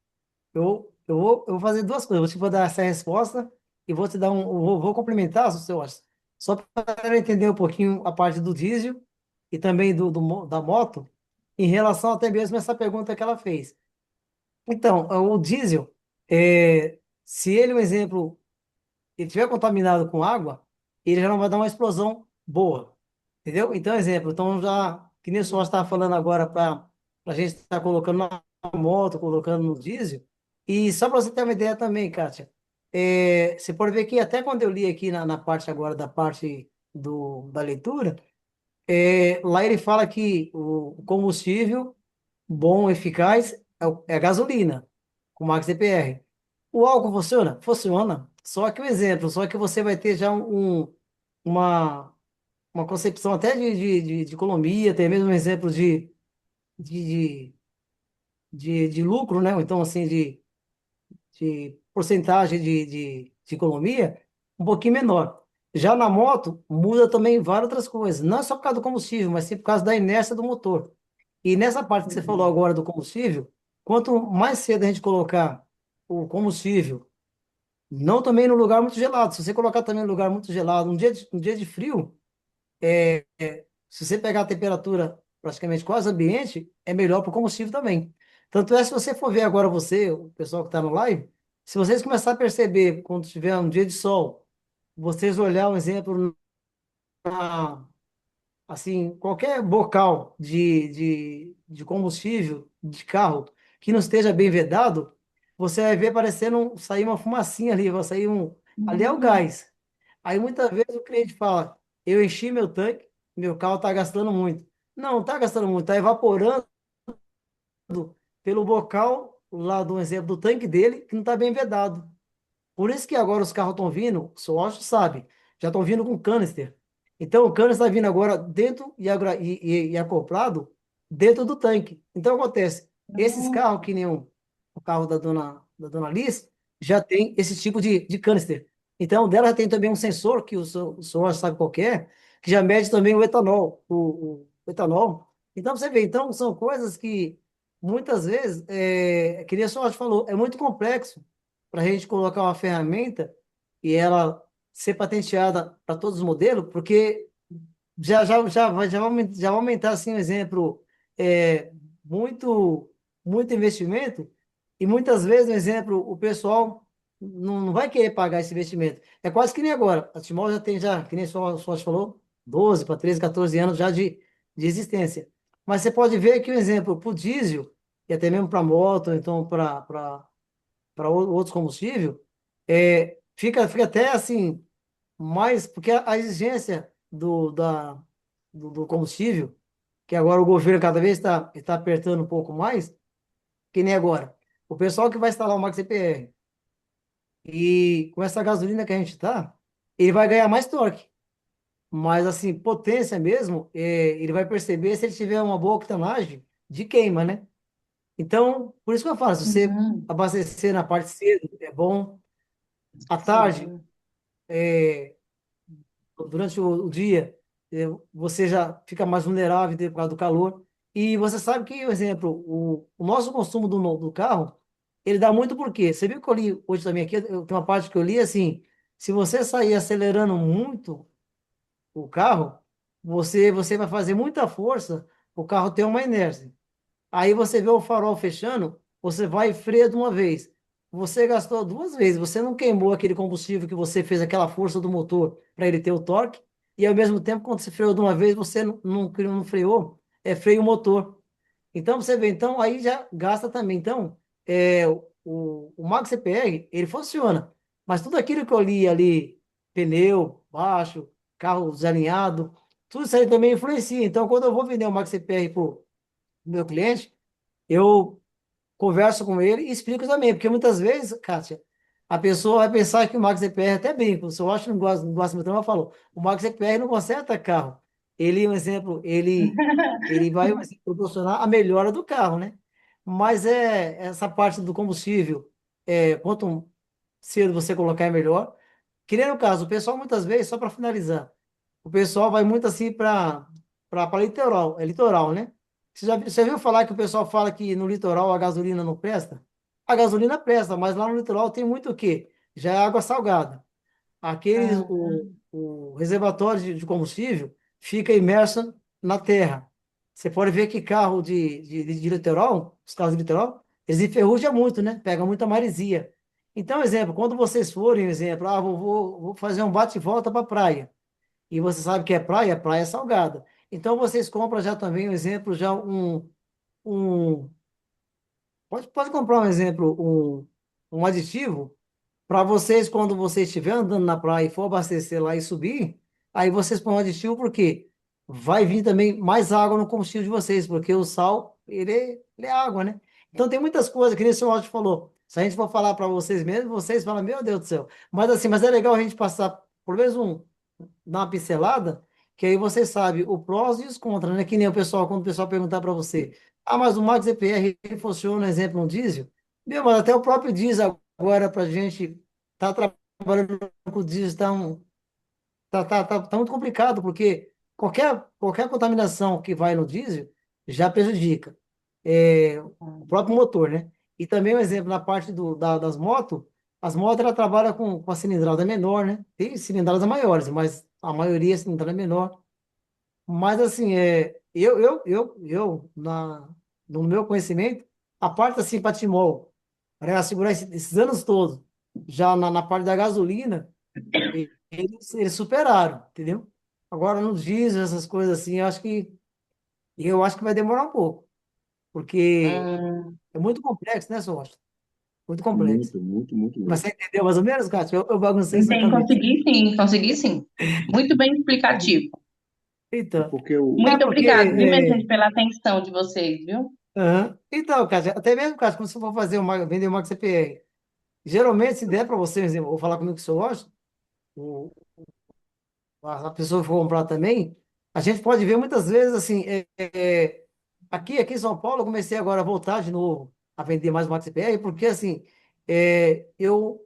eu vou fazer duas coisas. Eu vou te vou dar essa resposta e vou te dar vou complementar, se você acha, só para entender um pouquinho a parte do diesel e também da moto, em relação até mesmo a essa pergunta que ela fez. Então, o diesel, se ele, um exemplo, ele estiver contaminado com água, ele já não vai dar uma explosão boa, entendeu? Então, exemplo, então já, que nem o senhor estava falando agora para a gente estar colocando na moto, colocando no diesel, e só para você ter uma ideia também, Kátia, você pode ver que até quando eu li aqui na parte agora da parte da leitura, lá ele fala que o combustível bom, eficaz, é a gasolina, com Max DPR. O álcool funciona? Funciona. Só que o exemplo, só que você vai ter já uma, uma concepção até de economia, tem mesmo um exemplo de, de lucro, né? Ou então, assim, de porcentagem de economia um pouquinho menor. Já na moto, muda também várias outras coisas. Não é só por causa do combustível, mas sim por causa da inércia do motor. E nessa parte que você falou Uhum. agora do combustível, quanto mais cedo a gente colocar o combustível, não também no lugar muito gelado. Se você colocar também no lugar muito gelado, um dia de frio, se você pegar a temperatura praticamente quase ambiente, é melhor para o combustível também. Tanto é, se você for ver agora você, o pessoal que está no live, se vocês começarem a perceber, quando tiver um dia de sol, vocês olhar um exemplo, assim, qualquer bocal de combustível de carro que não esteja bem vedado, você vai ver parecendo sair uma fumacinha ali, vai sair ali é o Hum. gás. Aí muitas vezes o cliente fala, eu enchi meu tanque, meu carro está gastando muito. Não, está gastando muito, está evaporando pelo bocal lá do exemplo do tanque dele, que não está bem vedado. Por isso que agora os carros estão vindo, o Swatch sabe, já estão vindo com canister. Então o canister está vindo agora dentro e acoplado dentro do tanque. Então acontece, esses carros, que nem o carro da dona Liz, já tem esse tipo de canister. Então o dela já tem também um sensor, que o Swatch sabe qual que é, que já mede também o etanol, o etanol. Então você vê, então são coisas que muitas vezes, que nem o Swatch falou, é muito complexo para a gente colocar uma ferramenta e ela ser patenteada para todos os modelos, porque já vai aumentar assim um exemplo, muito muito investimento e muitas vezes, um exemplo, o pessoal não vai querer pagar esse investimento. É quase que nem agora. A Timol já tem, já, que nem só falou, 12 para 13, 14 anos já de existência. Mas você pode ver que, um exemplo, para o diesel, e até mesmo para moto, então para outros combustíveis, fica até assim, mais, porque a exigência do combustível, que agora o governo cada vez está apertando um pouco mais, que nem agora. O pessoal que vai instalar o Max CPR e com essa gasolina que a gente está, ele vai ganhar mais torque. Mas assim, potência mesmo, ele vai perceber se ele tiver uma boa octanagem de queima, né? Então, por isso que eu falo, se você Uhum. abastecer na parte cedo, é bom. À tarde, Sim. durante o dia, você já fica mais vulnerável por causa do calor. E você sabe que, por exemplo, o nosso consumo do carro, ele dá muito por quê? Você viu que eu li hoje também aqui, tem uma parte que eu li assim, se você sair acelerando muito o carro, você vai fazer muita força, o carro tem uma inércia. Aí você vê o farol fechando, você vai e freia de uma vez. Você gastou duas vezes, você não queimou aquele combustível que você fez aquela força do motor para ele ter o torque, e ao mesmo tempo, quando você freou de uma vez, você não freou, freio o motor. Então você vê, então aí já gasta também. Então, o Max CPR, ele funciona, mas tudo aquilo que eu li ali, pneu, baixo, carro desalinhado, tudo isso aí também influencia. Então, quando eu vou vender o Max CPR para o meu cliente, eu converso com ele e explico também, porque muitas vezes, Kátia, a pessoa vai pensar que o Max EPR até brinca, se eu acho que não gosta muito, ela falou, o Max EPR não conserta carro. ele, um exemplo, ele vai assim, proporcionar a melhora do carro, né? Mas essa parte do combustível, quanto cedo você colocar é melhor. Que nem no caso, o pessoal muitas vezes, só para finalizar, o pessoal vai muito assim para litoral, é litoral, né? Você viu falar que o pessoal fala que no litoral a gasolina não presta? A gasolina presta, mas lá no litoral tem muito o quê? Já é água salgada. Aqueles, Ah, o reservatório de combustível fica imerso na terra. Você pode ver que carro de litoral, os carros de litoral, eles enferrujam muito, né? Pega muita maresia. Então, exemplo, quando vocês forem, exemplo, vou fazer um bate e volta para a praia. E você sabe que é praia é salgada. Então, vocês compram já também, um exemplo, já um pode comprar um exemplo, um aditivo para vocês, quando vocês estiver andando na praia e for abastecer lá e subir, aí vocês põem um aditivo, porque vai vir também mais água no combustível de vocês, porque o sal, ele é água, né? Então tem muitas coisas, que nem o senhor Roger falou. Se a gente for falar para vocês mesmos, vocês falam, meu Deus do céu. Mas assim, mas é legal a gente passar, por menos dar uma pincelada, que aí você sabe o prós e os contras, né? Que nem o pessoal, quando o pessoal perguntar para você, mas o Max EPR ele funciona, exemplo, um diesel? Meu, mas até o próprio diesel agora, para a gente tá trabalhando com o diesel, tá muito complicado, porque qualquer contaminação que vai no diesel já prejudica o próprio motor, né? E também um exemplo, na parte das motos, as motos ela trabalham com a cilindrada menor, né? Tem cilindradas maiores, mas a maioria a cilindrada é menor. Mas assim, no meu conhecimento, a parte assim, para Timol, para ela segurar esses anos todos, já na parte da gasolina, eles superaram, entendeu? Agora no diesel, essas coisas assim, eu acho que vai demorar um pouco, porque hum, é muito complexo, né, Sócio? Muito complexo. Muito, muito, muito Mas mesmo. você entendeu mais ou menos, Cássio? Eu baguncei sua entendi, cabeça. consegui sim, consegui sim. Muito bem explicativo. É Então, porque o, Muito porque obrigada, viu, minha gente, pela atenção de vocês, viu? aham. Então, Cássio, até mesmo, Cássio, quando você for vender uma CPR, geralmente, se der para você, por exemplo, ou falar comigo que você gosta, o, a pessoa for comprar também, a gente pode ver muitas vezes assim, aqui em São Paulo, eu comecei agora a voltar de novo a vender mais Max CPR, porque assim, eu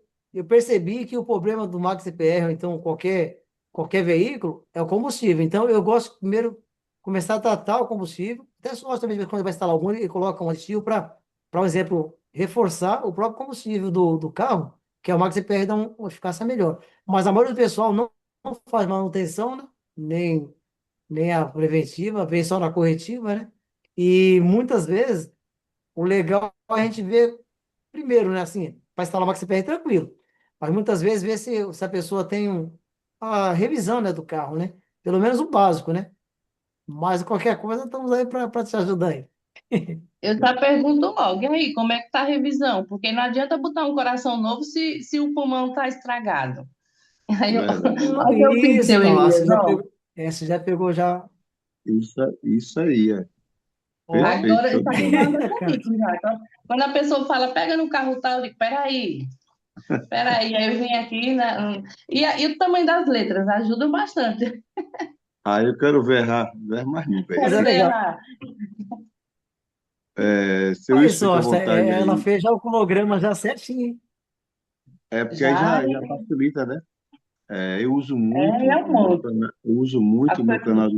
percebi que o problema do Max CPR, ou então qualquer veículo, é o combustível. Então, eu gosto de primeiro começar a tratar o combustível, até só gosto também, quando vai instalar algum, ele coloca um aditivo para um exemplo, reforçar o próprio combustível do carro, que é o Max CPR dá uma eficácia melhor. Mas a maioria do pessoal não faz manutenção, né? Nem a preventiva, vem só na corretiva, né? E muitas vezes o legal é a gente ver primeiro, né? Assim, para instalar uma XPR tranquilo. Mas muitas vezes ver se a pessoa tem a revisão, né, do carro, né? Pelo menos o básico, né? Mas qualquer coisa, estamos aí para te ajudar aí. Eu já pergunto logo, e aí, como é que tá a revisão? Porque não adianta botar um coração novo se o pulmão tá estragado. Aí eu, verdade. olha o que eu fiz, Isso, seu então, Elias, ó. você já pegou já. Isso aí é Ó, perfeito, Agora show isso de aqui bola. já anda comigo já. Então, quando a pessoa fala, pega no carro tal, eu digo, peraí, aí eu vim aqui, né? E o tamanho das letras ajuda bastante. Aí eu quero ver, ver mais nunca mas isso é Quero aí. ver legal. errar. Seu Olha isso só, fica à vontade ela aí. fez já o cronograma já certinho, hein? É porque aí Já já facilita, né? Eu uso muito é um monte. eu uso muito As o meu coisas- canal,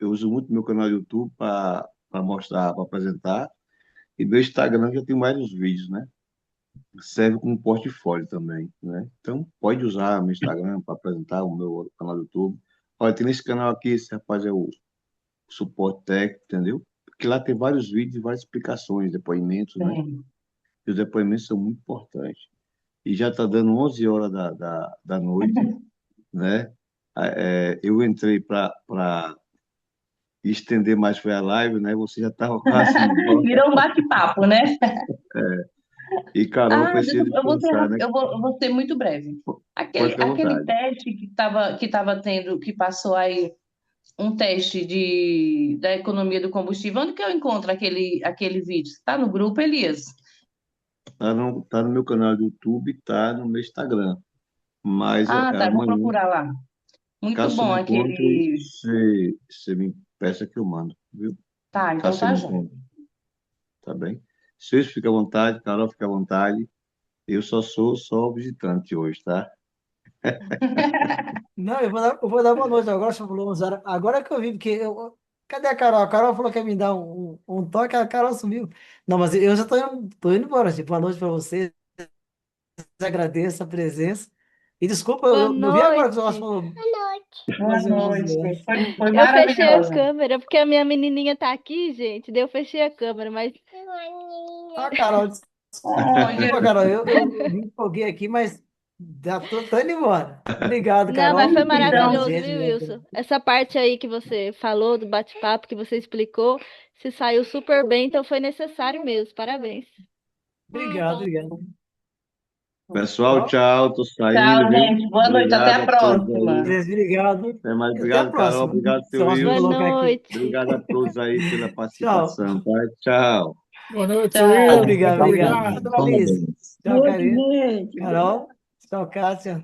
eu uso muito meu canal do YouTube para mostrar, para apresentar. E meu Instagram já tem vários vídeos, né? Serve como portfólio também, né? Então, pode usar meu Instagram para apresentar o meu canal do YouTube. Olha, tem nesse canal aqui, esse rapaz é o suporte técnico, entendeu? Porque lá tem vários vídeos e várias explicações, depoimentos, né? Tem. E os depoimentos são muito importantes. E já está dando 11 horas da noite, né? Eu entrei para estender mais foi a live, né? Você já estava quase embora. Virou um bate-papo, né? E Carol Ah, precisa eu vou ser, descansar, né? eu vou ser muito breve. Pode Aquele, ficar à aquele vontade. teste que tava tendo, que passou aí, um teste da economia do combustível, onde que eu encontro aquele vídeo? Está no grupo, Elias? Tá no meu canal do YouTube, tá no meu Instagram. Mas Ah, tá, vou amanhã, procurar lá. Muito Caso você bom não encontre, aquele. você me peça que eu mando, viu? Tá, então Caso você tá não joia. encontre, tá bem? Vocês fica à vontade, Carol fica à vontade. Eu só visitante hoje, tá? Não, eu vou dar boa noite agora, você falou 11 horas. Agora que eu vi, porque cadê a Carol? A Carol falou que ia me dar um toque, a Carol sumiu. Não, mas eu já tô indo embora, gente. Boa noite para vocês, agradeço a presença. E desculpa, eu, Boa eu vi agora que o Celso noite. falou Boa 11 horas. noite. Foi Eu fechei a maravilhosa. câmera porque a minha menininha tá aqui, gente. Daí eu fechei a câmera, mas Ah, Carol, Oh, desculpa, Carol, eu me empolguei aqui, mas já tô indo embora. Obrigado, não, mas foi Carol. Obrigado, então, maravilhoso, gente. viu, Wilson? Essa parte aí que você falou do bate-papo, que você explicou, se saiu super bem, então foi necessário mesmo. Parabéns. Obrigado, obrigado. Pessoal, Tchau. tchau, tô saindo, tchau, viu? gente. Boa noite. Até Obrigado a a todos próxima. aí. Obrigado. Até mais. E até a Obrigado, Carol. próxima. Obrigado, seu Celso Boa Wilson. colocar aqui. noite. Obrigado a todos aí pela Tchau. participação, tá? Tchau. Boa noite, seu Tchau. Wilson. Muito Obrigado, obrigado. obrigado. Tchau, Liz. Parabéns. Tchau, Boa Karina. noite. Carol. Tchau, Kátia.